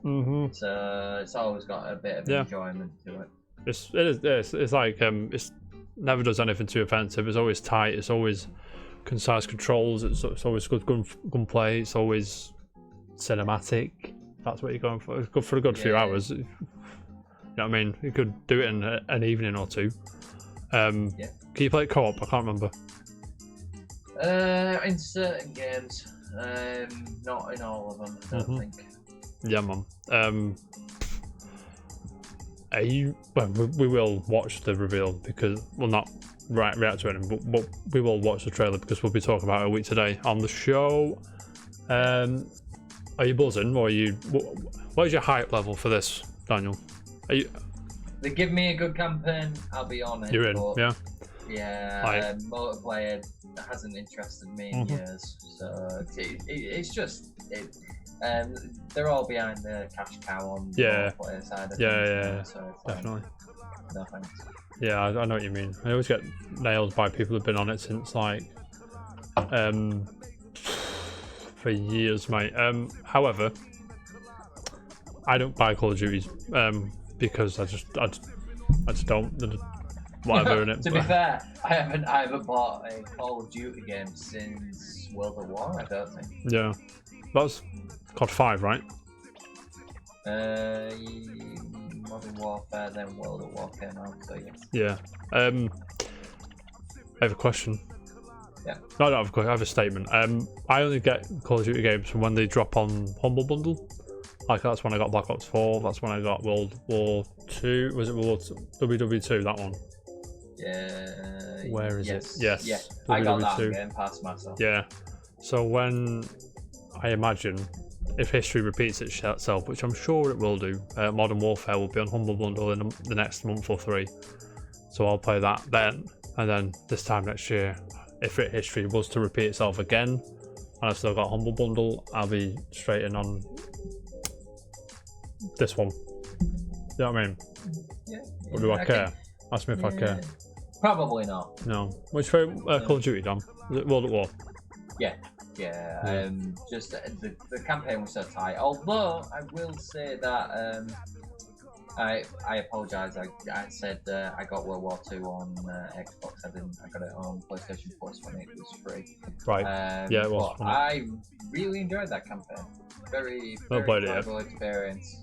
Mhm. So it's always got a bit of enjoyment to it. It's like it's never does anything too offensive. It's always tight. It's always concise controls. It's always good gunplay. It's always cinematic. That's what you're going for. It's good for a good few hours. You know what I mean? You could do it in an evening or two. Can you play it co-op? I can't remember. In certain games, not in all of them. I don't think. Yeah, man. We will watch the reveal because we'll not react to it, but we will watch the trailer because we'll be talking about it a week today on the show. Are you buzzing, or are you? What is your hype level for this, Daniel? Are you? They give me a good campaign, I'll be on it. You're in, yeah. Yeah, multiplayer hasn't interested me in years, so it's just they're all behind the cash cow on the multiplayer side of things. Yeah, so definitely. No thanks. Yeah, I know what you mean. I always get nailed by people who've been on it since like for years, mate. However, I don't buy Call of Duties because I just don't. Whatever in it. To be fair, I haven't bought a Call of Duty game since World at War. I don't think. Yeah, that's COD 5, right? Modern Warfare, then World at War came out. So yes. Yeah. I have a question. Yeah. No, I don't have a question. I have a statement. I only get Call of Duty games from when they drop on Humble Bundle. Like that's when I got Black Ops 4. That's when I got World War 2. Was it World WW2? That one. Yeah. Where is it? Yes. Yeah. WW2. I got that game past myself. Yeah. So when I imagine if history repeats itself, which I'm sure it will do, Modern Warfare will be on Humble Bundle in the next month or 3. So I'll play that then, and then this time next year, if history was to repeat itself again, and I've still got Humble Bundle, I'll be straight in on this one. You know what I mean? Yeah. Or do I care? Ask me if I care. Probably not. No. Which favorite Call of Duty, Dan? Is it World at War? Yeah. Just the campaign was so tight. Although I will say that I apologise. I said I got World War 2 on Xbox. I didn't. I got it on PlayStation Plus when it was free. Right. Yeah, it was. But I really enjoyed that campaign. Very enjoyable experience.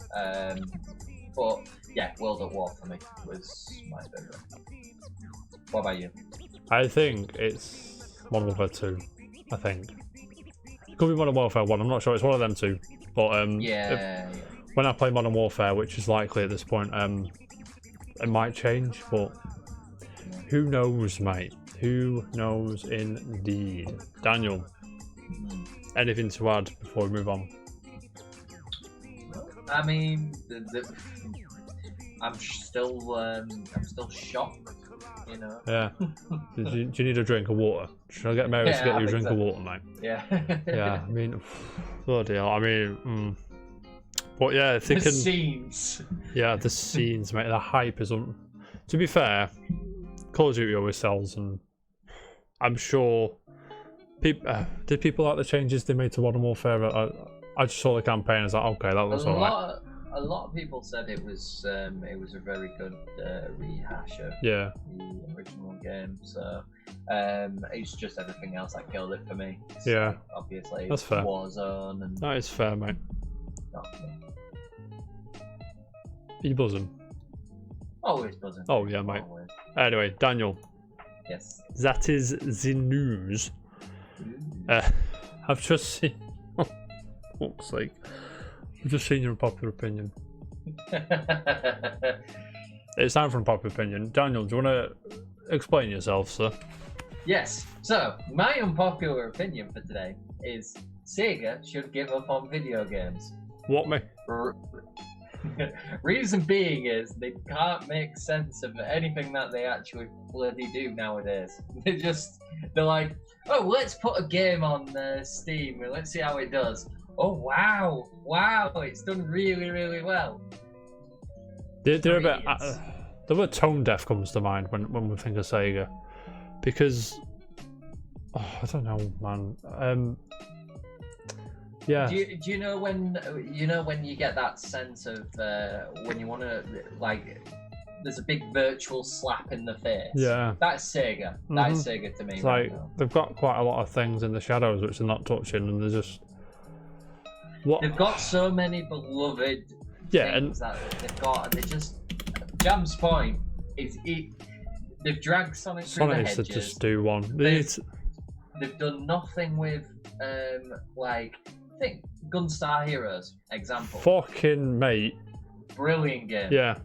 But yeah, World at War for me was my favourite. What about you? I think it's Modern Warfare 2. I think. It could be Modern Warfare 1, I'm not sure, it's one of them two. But when I play Modern Warfare, which is likely at this point, it might change, but who knows, mate? Who knows indeed? Daniel, anything to add before we move on? I mean, I'm still shocked. You know. Yeah. do you need a drink of water? Should I get Mary to get you a drink of water, mate? Yeah. Yeah. I mean, bloody hell. I mean, but yeah, if they The can. scenes. Yeah, the scenes, mate. The hype is. To be fair, Call of Duty always sells, and I'm sure. Did people like the changes they made to Modern Warfare? I just saw the campaign. I was like, okay, that looks alright. A lot of people said it was a very good rehash of Yeah. the original game. So it's just everything else that killed it for me. Yeah. Obviously, That's fair. Warzone and. That is fair, mate. Nothing. Are you buzzing? Always buzzing. Oh yeah, mate. Always. Anyway, Daniel, Yes. that is the news. I've just seen. Fuck's sake. I've just seen your unpopular opinion. It's time for unpopular opinion. Daniel, do you want to explain yourself, sir? Yes. So my unpopular opinion for today is Sega should give up on video games. What me? Reason being is they can't make sense of anything that they actually bloody do nowadays. They're like, oh, let's put a game on Steam and let's see how it does. Oh wow, it's done really, really well. They're a bit. The word tone deaf comes to mind when we think of Sega, because I don't know, man. Yeah. Do you know when you get that sense of when you want to like, there's a big virtual slap in the face. Yeah. That's Sega. That is Sega to me. It's right like now. they've got quite a lot of things in the shadows which they're not touching, and they're just. What? They've got so many beloved things that they've got, and they just. Jam's point is they've dragged Sonic through the hedges. Sonic to just do one. They've done nothing with like, I think Gunstar Heroes example. Fucking mate. Brilliant game. Yeah.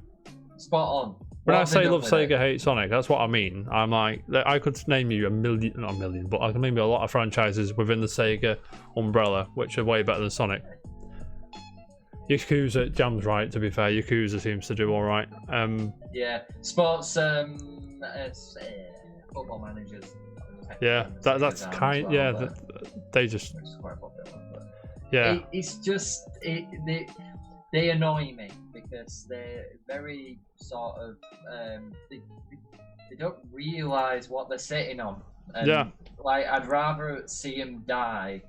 Spot on. When I say love Sega, hate Sonic, that's what I mean. I'm like, I could name you not a million, but I can name you a lot of franchises within the Sega umbrella, which are way better than Sonic. Yakuza, Jam's right, to be fair. Yakuza seems to do alright. Yeah, sports, football managers. Yeah, that's kind. Well, yeah, they just. It's quite popular, but yeah. It's just they annoy me because they're very sort of they don't realise what they're sitting on. And, yeah. Like, I'd rather see them die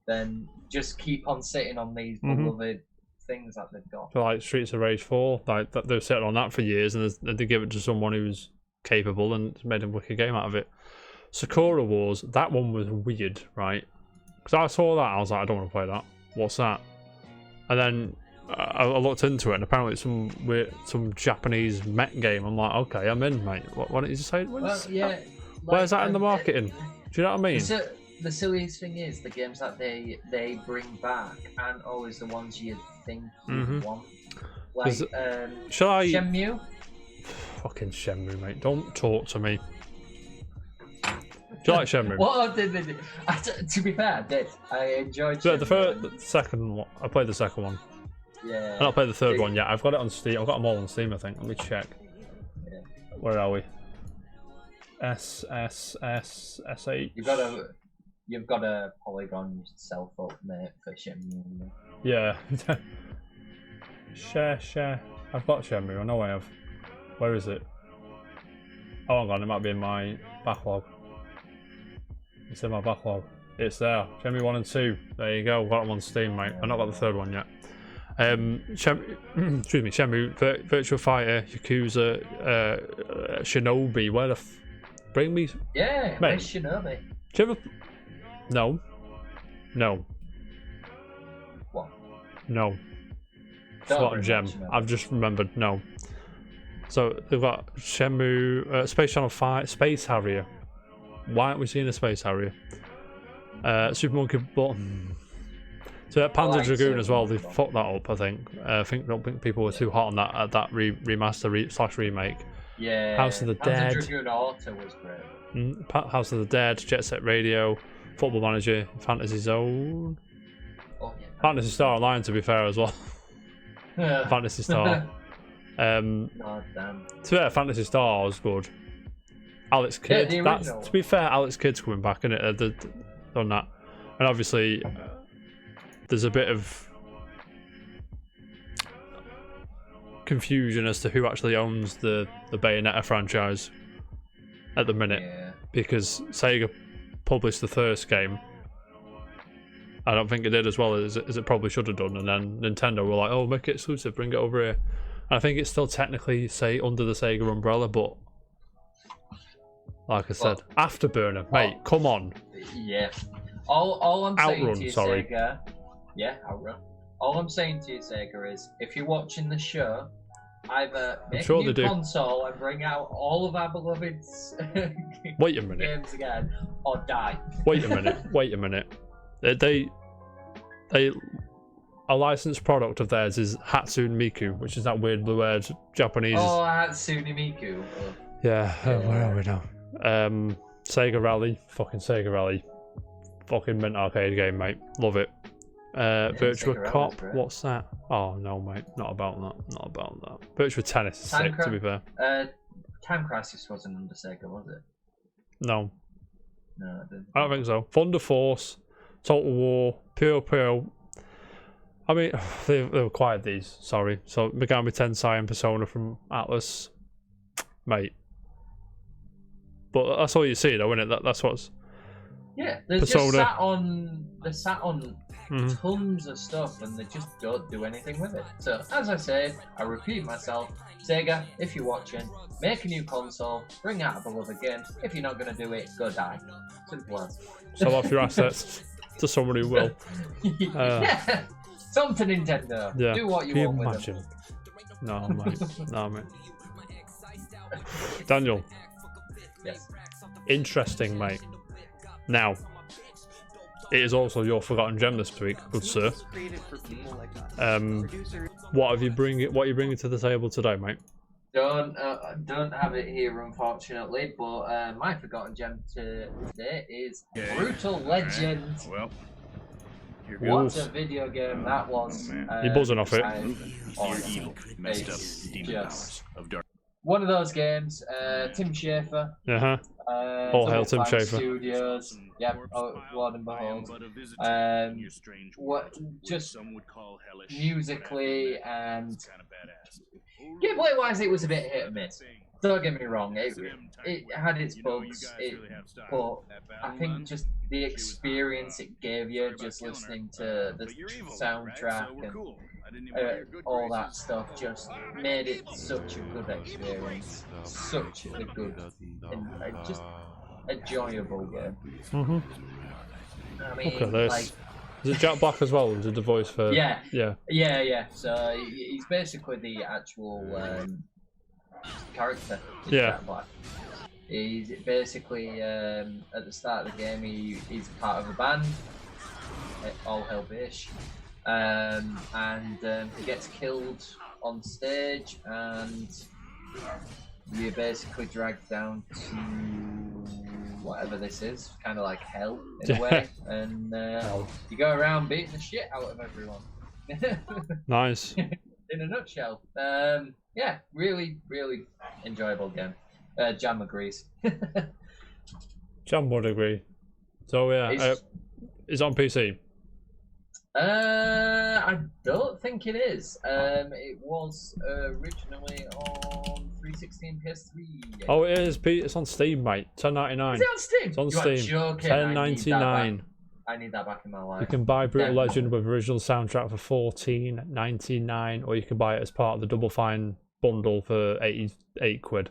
than just keep on sitting on these beloved things that they've got. So like Streets of Rage 4, like they've sitting on that for years, and they give it to someone who's capable and made a wicked game out of it. Sakura Wars, that one was weird, right? Because I saw that, I was like, I don't want to play that. What's that? And then I looked into it, and apparently it's some Japanese mech game. I'm like, okay, I'm in, mate. Why don't you just say? Where's that in the marketing? Do you know what I mean? The silliest thing is the games that they bring back aren't always the ones you think you want. Like Shenmue. Fucking Shenmue, mate. Don't talk to me. Do you like Shenmue? What did they do? To be fair, I did. I enjoyed Shenmue. The second one. I played the second one. Yeah. I've not played the third one yet. I've got it on Steam. I've got them all on Steam, I think. Let me check. Yeah. Where are we? SSSSH. You've got a polygon yourself up, mate, for Shenmue. Yeah. Share. I've got Shenmue. I know I have. Where is it? Oh, hang on. It might be in my backlog. It's in my backlog. It's there. Shenmue 1 and 2. There you go. Got them on Steam, mate. I've not got the third one yet. Shenmue, Virtua Fighter, Yakuza, Shinobi. Where the bring me? Yeah, mate. Where's Shinobi? Do you ever? No. What? No. Forgotten gem. I've just remembered. No. So they've got Shenmue, Space Channel 5, Space Harrier. Why aren't we seeing a Space Harrier? Super Monkey Ball. So Panzer Dragoon as well. They fucked that up. I don't think people were too hot on that remaster / remake. Yeah. House of the Dead. Dragoon Auto was great. House of the Dead, Jet Set Radio, Football Manager, Fantasy Zone, Oh, yeah. Fantasy Star Online, to be fair, as well. Fantasy Star. God damn. To be fair, Fantasy Star was good. Alex Kidd. the That's, original. to be fair, Alex Kidd's coming back, isn't it? On that. And obviously, there's a bit of confusion as to who actually owns the Bayonetta franchise at the minute. Yeah. Because Sega published the first game. I don't think it did as well as it probably should have done, and then Nintendo were like, "Oh, make it exclusive, bring it over here." And I think it's still technically under the Sega umbrella, but like I said, Afterburner, mate, come on. Yeah. All I'm saying Outrun, to you, sorry. Sega. Yeah, Outrun. All I'm saying to you, Sega, is if you're watching the show, either make sure a new they do. console and bring out all of our beloved Wait a minute. games again, or die. Wait a minute. Wait a minute. They a licensed product of theirs is Hatsune Miku, which is that weird blue-haired Japanese. Oh, Hatsune Miku. Oh. Yeah. Where are we now? Sega Rally, fucking Sega Rally, fucking mint arcade game, mate. Love it. Virtua Sega Rally's Cop, great. what's that? Oh no, mate, not about that. Not about that. Virtua Tennis is sick, to be fair. Time Crisis wasn't under Sega, was it? No, No, it didn't. I don't think so. Thunder Force, Total War, Puyo. I mean, they acquired these. Sorry. So Megami Tensei and Persona from Atlas, mate. But that's all you see, though, isn't it? That's what's. Yeah, they're Persona. just sat on. They're sat on Mhm. tons of stuff, and they just don't do anything with it. So, as I said, I repeat myself. Sega, if you're watching, make a new console, bring out a beloved game. If you're not gonna do it, go die. Simple as. Sell off your assets to someone who will. Yeah, some to Nintendo. Yeah. Do what you Can you want with them. imagine? No, mate. No, mate. Daniel, Yes. interesting, mate. Now, it is also your forgotten gem this week, good sir. Was created for people like us. Producers. What are you bringing to the table today, mate? Don't have it here, unfortunately. But my forgotten gem today is Brutal Legend. Well, here What Yes. a video game that was! You're buzzing off it. your evil, messed up It's demon just- powers of dark. One of those games. Tim Schafer. Uh-huh. All hail Double Tim Fine Schafer. Studios. Yep. Lord and Behold. What just musically and gameplay wise, it was a bit hit and miss. Don't get me wrong, it had its bugs, but I think just the experience it gave you, just listening to the soundtrack and all that stuff, just made it such a good experience, such a good and just enjoyable game. Mm-hmm. I mean, Look at this. like, Is it Jack Black as well? Who did the voice for? Yeah. Yeah. yeah. So he's basically the actual character. in Yeah. Jack Black. He's basically at the start of the game. He's part of a band, all hell Bish, and he gets killed on stage, and you're basically dragged down to whatever this is, kind of like hell in a way, and you go around beating the shit out of everyone. Nice. In a nutshell. Yeah, really enjoyable game. Jam agrees. John would agree. So yeah, it's on PC. I don't think it is. It was originally on 360 and PS3. Oh, it is. It's on Steam, mate. $10.99. Is it on Steam? It's on You are Steam. joking. $10.99. I need that back in my life. You can buy Brutal Definitely. Legend with original soundtrack for $14.99, or you can buy it as part of the Double Fine bundle for 88 quid.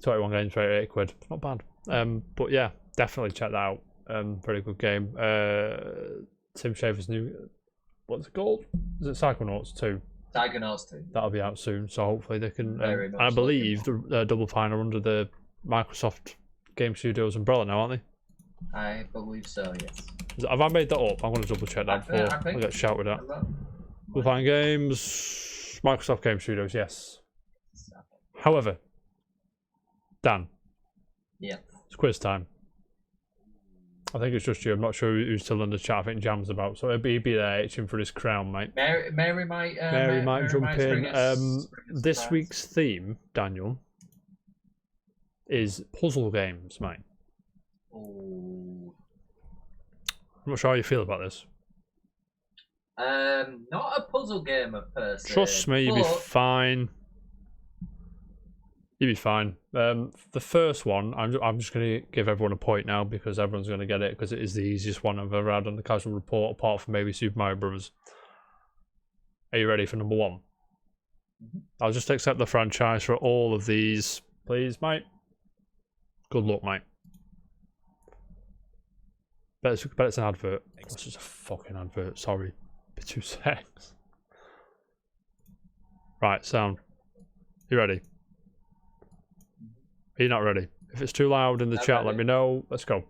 21 games for 88 quid. Not bad. But yeah, definitely check that out. Pretty good game. Tim Schafer's new. What's it called? Is it Psychonauts 2? Psychonauts 2. That'll be out soon, so hopefully they can. Very much I so. believe the Double Fine are under the Microsoft Game Studios umbrella now, aren't they? I believe so, yes. Have I made that up? I'm going to double check that I before think- I get shouted at. Double Fine Games, Microsoft Game Studios, yes. I However, Dan, Yeah. it's quiz time. I think it's just you. I'm not sure who's still in the chat. I think Jam's about. So he'll be there itching for his crown, mate. Mary might. Mary might jump might in. bring us This surprise. week's theme, Daniel, is puzzle games, mate. Ooh. I'm not sure how you feel about this. Not a puzzle game per se. Trust me, you'll be but- fine. You'll be fine. The first one, I'm just going to give everyone a point now because everyone's going to get it because it is the easiest one I've ever had on the casual report, apart from maybe Super Mario Bros. Are you ready for number one? Mhm. I'll just accept the franchise for all of these, please, mate. Good luck, mate. Bet it's an advert. It's just a fucking advert. Sorry. Be 2 seconds. Right, sound. You ready? Are you not ready? If it's too loud in the I'm chat, ready. let me know. Let's go.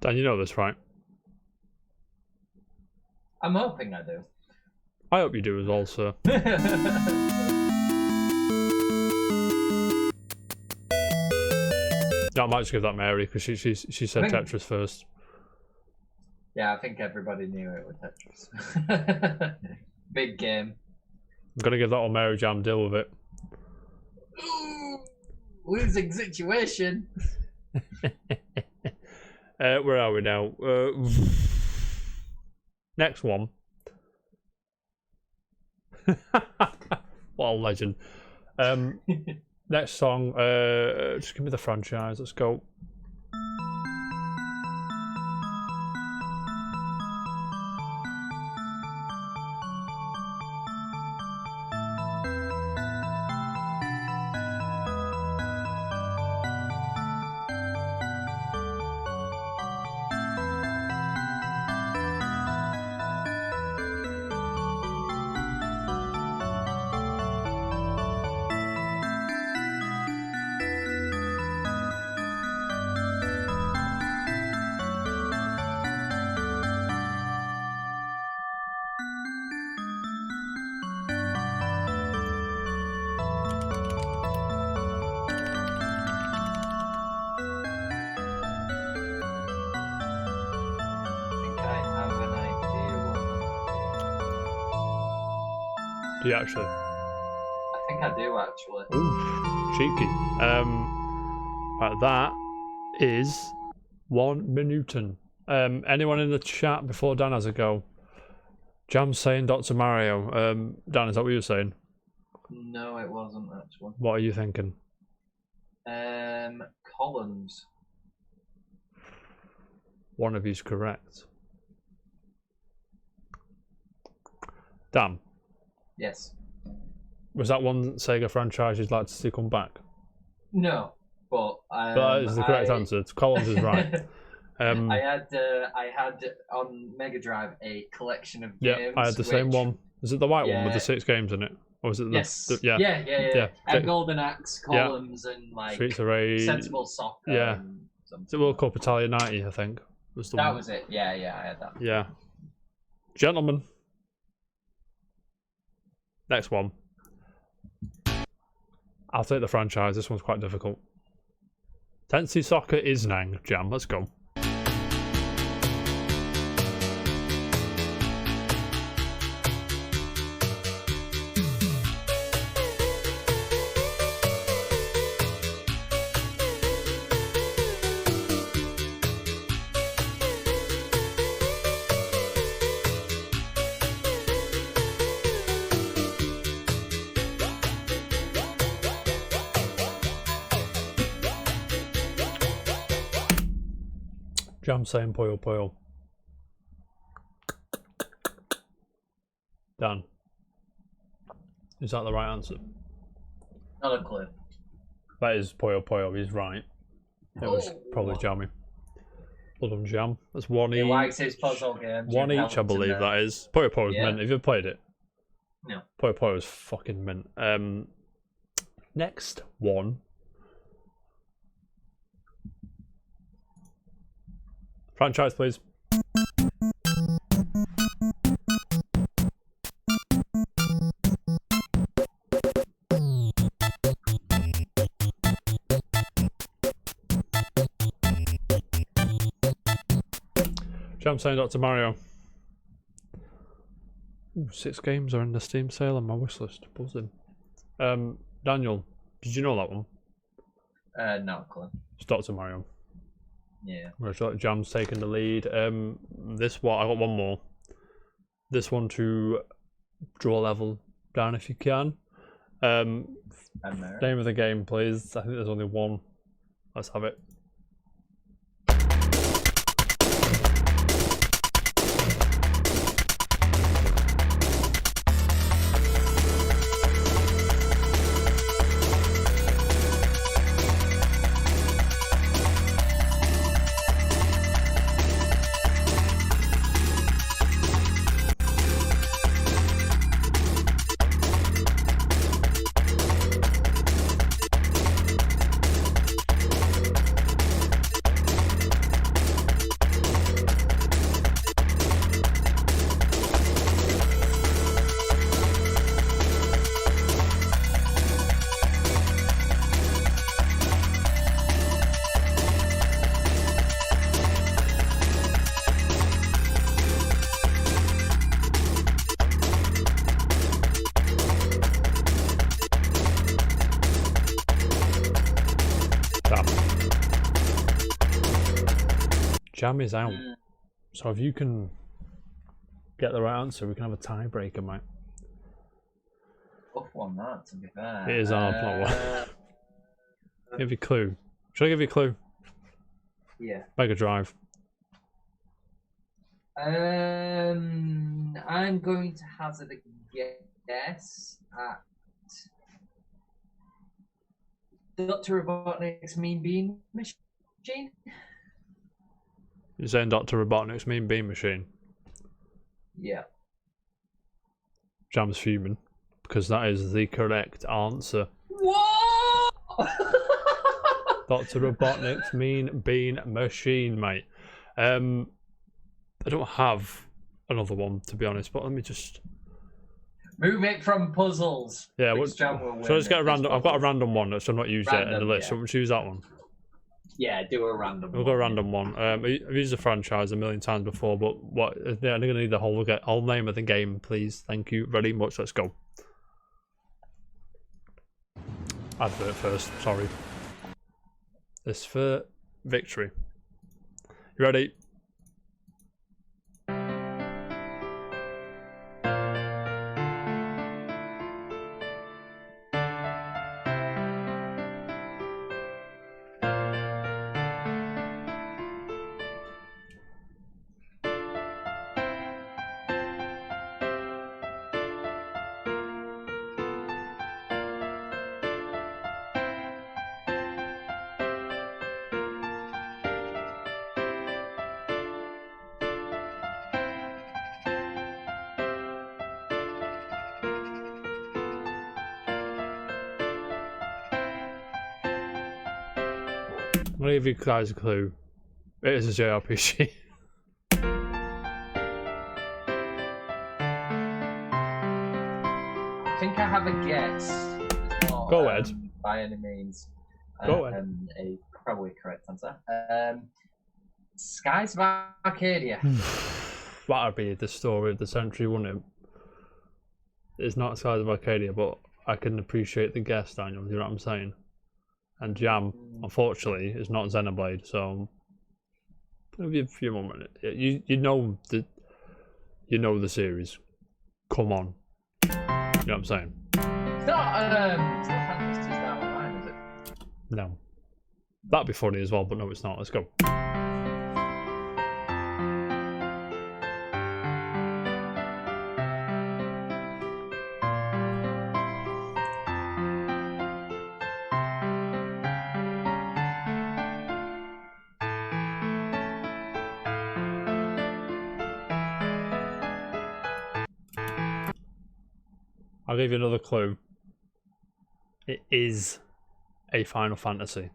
Dan, you know this, right? I'm hoping I do. I hope you do as well, sir. No, I might just give that Mary because she said Thank- Tetris first. Yeah, I think everybody knew it with Tetris. Big game. I'm gonna give that one Mary Jam. Deal with it. Ooh, losing situation. Where are we now? Next one. What a legend. Next song. Just give me the franchise. Let's go. I think I have an idea what that Do you actually? might be. I think I do actually. Ooh, cheeky. Right, that is 1 minute. Anyone in the chat before Dan has a go? Jam's saying Dr. Mario. Dan, is that what you were saying? No, it wasn't actually. What are you thinking? Columns. One of you's correct. Dan, Yes. was that one Sega franchise you'd like to see come back? No, but But that is the correct answer. Collins is right. I had on Mega Drive a collection of Yeah, games. I had the same which- one. Is it the white one with the Yeah. 6 games in it? Or was it the, Yes. yeah. Yeah. Yeah. And Golden Axe, Yeah. Columns, and like Streets of Rage. Sensible Soccer. Yeah. And something. Is it World Cup Italia 90, I think? Was the That one. was it. Yeah, I had that. Yeah. Gentlemen. Next one. I'll take the franchise. This one's quite difficult. Tensi Soccer is Nang. Jam, let's go. Jam saying Puyo. Dan. Is that the right answer? Not a clue. That is Puyo Puyo. He's right. It was probably Jammy. Blood on Jam. That's one He each. likes his puzzle games. One you each, I helped him believe there. that is. Puyo Puyo's Yeah. mint. Have you ever played it? No. Puyo Puyo's fucking mint. Next one. Franchise, please. Jam saying Dr. Mario. Ooh, 6 games are in the Steam sale on my wish list. Buzzing. Daniel, did you know that one? Not a clue. It's Dr. Mario. Yeah. Jam's taking the lead. This one, I got one more. This one to draw level down if you can. Name of the game, please. I think there's only one. Let's have it. Jam is out. So if you can get the right answer, we can have a tiebreaker, mate. Tough one, that, to be fair. It is hard, not one. Give you a clue. Should I give you a clue? Yeah. Mega Drive. I'm going to hazard a guess at Dr. Robotnik's Mean Bean Machine. You're saying Dr. Robotnik's Mean Bean Machine? Yeah. Jam's fuming because that is the correct answer. What? Dr. Robotnik's Mean Bean Machine, mate. I don't have another one, to be honest, but let me just... Move it from puzzles. Yeah, because Jam will win so let's get a if random... it's I've got a puzzles. random one that's I've not used yet in the Random, list, yeah. so we'll choose that one. Yeah, do a random We'll go a random one. I've used the franchise a million times before, but what? Yeah, I'm going to need the whole name of the game, please. Thank you very much. Let's go. Advert first, sorry. This for victory. You ready? I'm going to give you guys a clue. It is a JRPG. I think I have a guess. It's not, Go ahead. By any means. Go ahead. A probably correct answer. Skies of Arcadia. That'd be the story of the century, wouldn't it? It's not Skies of Arcadia, but I can appreciate the guess, Daniel. You know what I'm saying? And Jam, unfortunately, is not Xenoblade, so I'll give you a few more minutes. You know the series. Come on. You know what I'm saying? It's not Fantasy Star Online, is it? No. That'd be funny as well, but no, it's not. Let's go. I'll give you another clue. It is a Final Fantasy.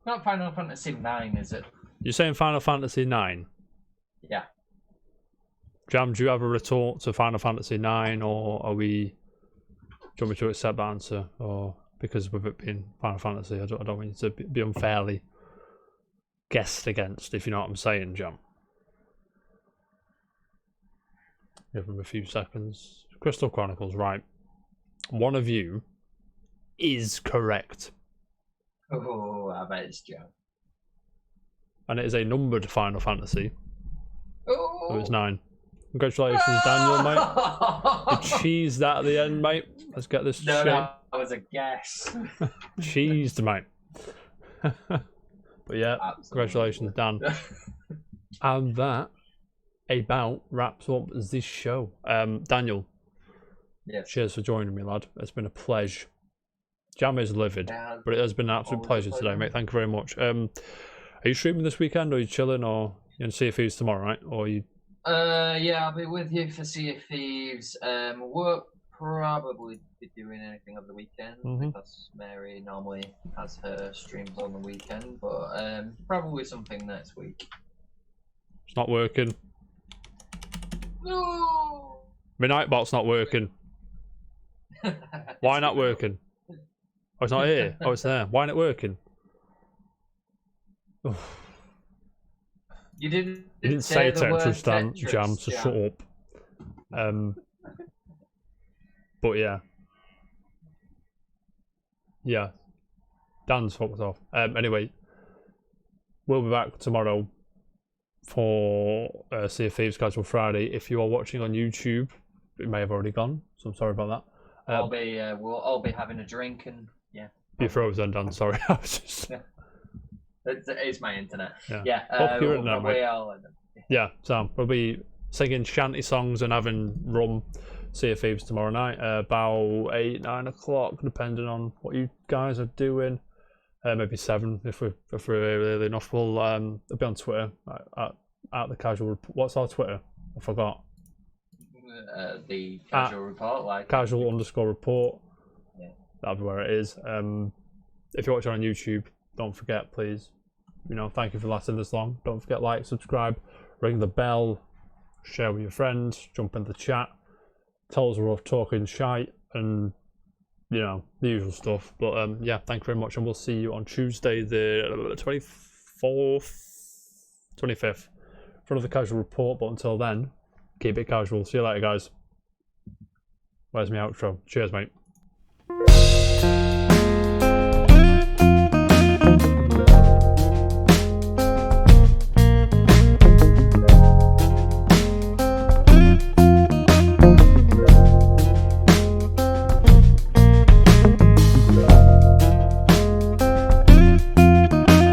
Not Final Fantasy 9, is it? You're saying Final Fantasy 9? Yeah. Jam, do you have a retort to Final Fantasy 9, or are we... Do you want me to accept that answer? Or because with it being Final Fantasy, I don't want you to be unfairly guessed against, if you know what I'm saying, Jam. Give him a few seconds. Crystal Chronicles, right. One of you is correct. Oh, I bet it's Joe. And it is a numbered Final Fantasy. Oh, So it's 9. Congratulations, Daniel, mate. You cheesed that at the end, mate. Let's get this No, straight. that was a guess. Cheesed, mate. But yeah, Absolutely. congratulations, Dan. And that about wraps up this show. Daniel, Yes. cheers for joining me, lad. It's been a pleasure. Jam is livid, Yeah, but it has been an absolute always a pleasure today, pleasure. mate. Thank you very much. Are you streaming this weekend, or are you chilling, or you going to Sea of Thieves tomorrow, right? Or are you... Yeah, I'll be with you for Sea of Thieves. Won't probably be doing anything over the weekend because Mary normally has her streams on the weekend, but probably something next week. It's not working. No. My Nightbot's not working. Why not working? Oh, it's not here. Oh, it's there. Why not working? You didn't. You didn't say the word Tetris, Dan, Tetris, Jam, so shut up. But yeah. Yeah. Dan's fucked off. Anyway, we'll be back tomorrow for Sea of Thieves Casual Friday. If you are watching on YouTube, it may have already gone, so I'm sorry about that. We'll all be having a drink and yeah. You froze then, Dan, sorry. I was just... It's my internet. Yeah. Hope you're in there, mate. Yeah, so we'll be singing shanty songs and having rum, Sea of Thieves tomorrow night, about 8, 9 o'clock, depending on what you guys are doing. Maybe 7 if we're early enough. We'll be on Twitter at the Casual. What's our Twitter? I forgot. The Casual Report, like Casual_report. Yeah. That'll be where it is. If you're watching on YouTube, don't forget, please. Thank you for lasting this long. Don't forget, like, subscribe, ring the bell, share with your friends, jump in the chat, tell us we're off talking shite, and the usual stuff. But yeah, thank you very much, and we'll see you on Tuesday, the 25th, for another Casual Report. But until then, keep it casual. See you later, guys. Where's my outro? Cheers, mate.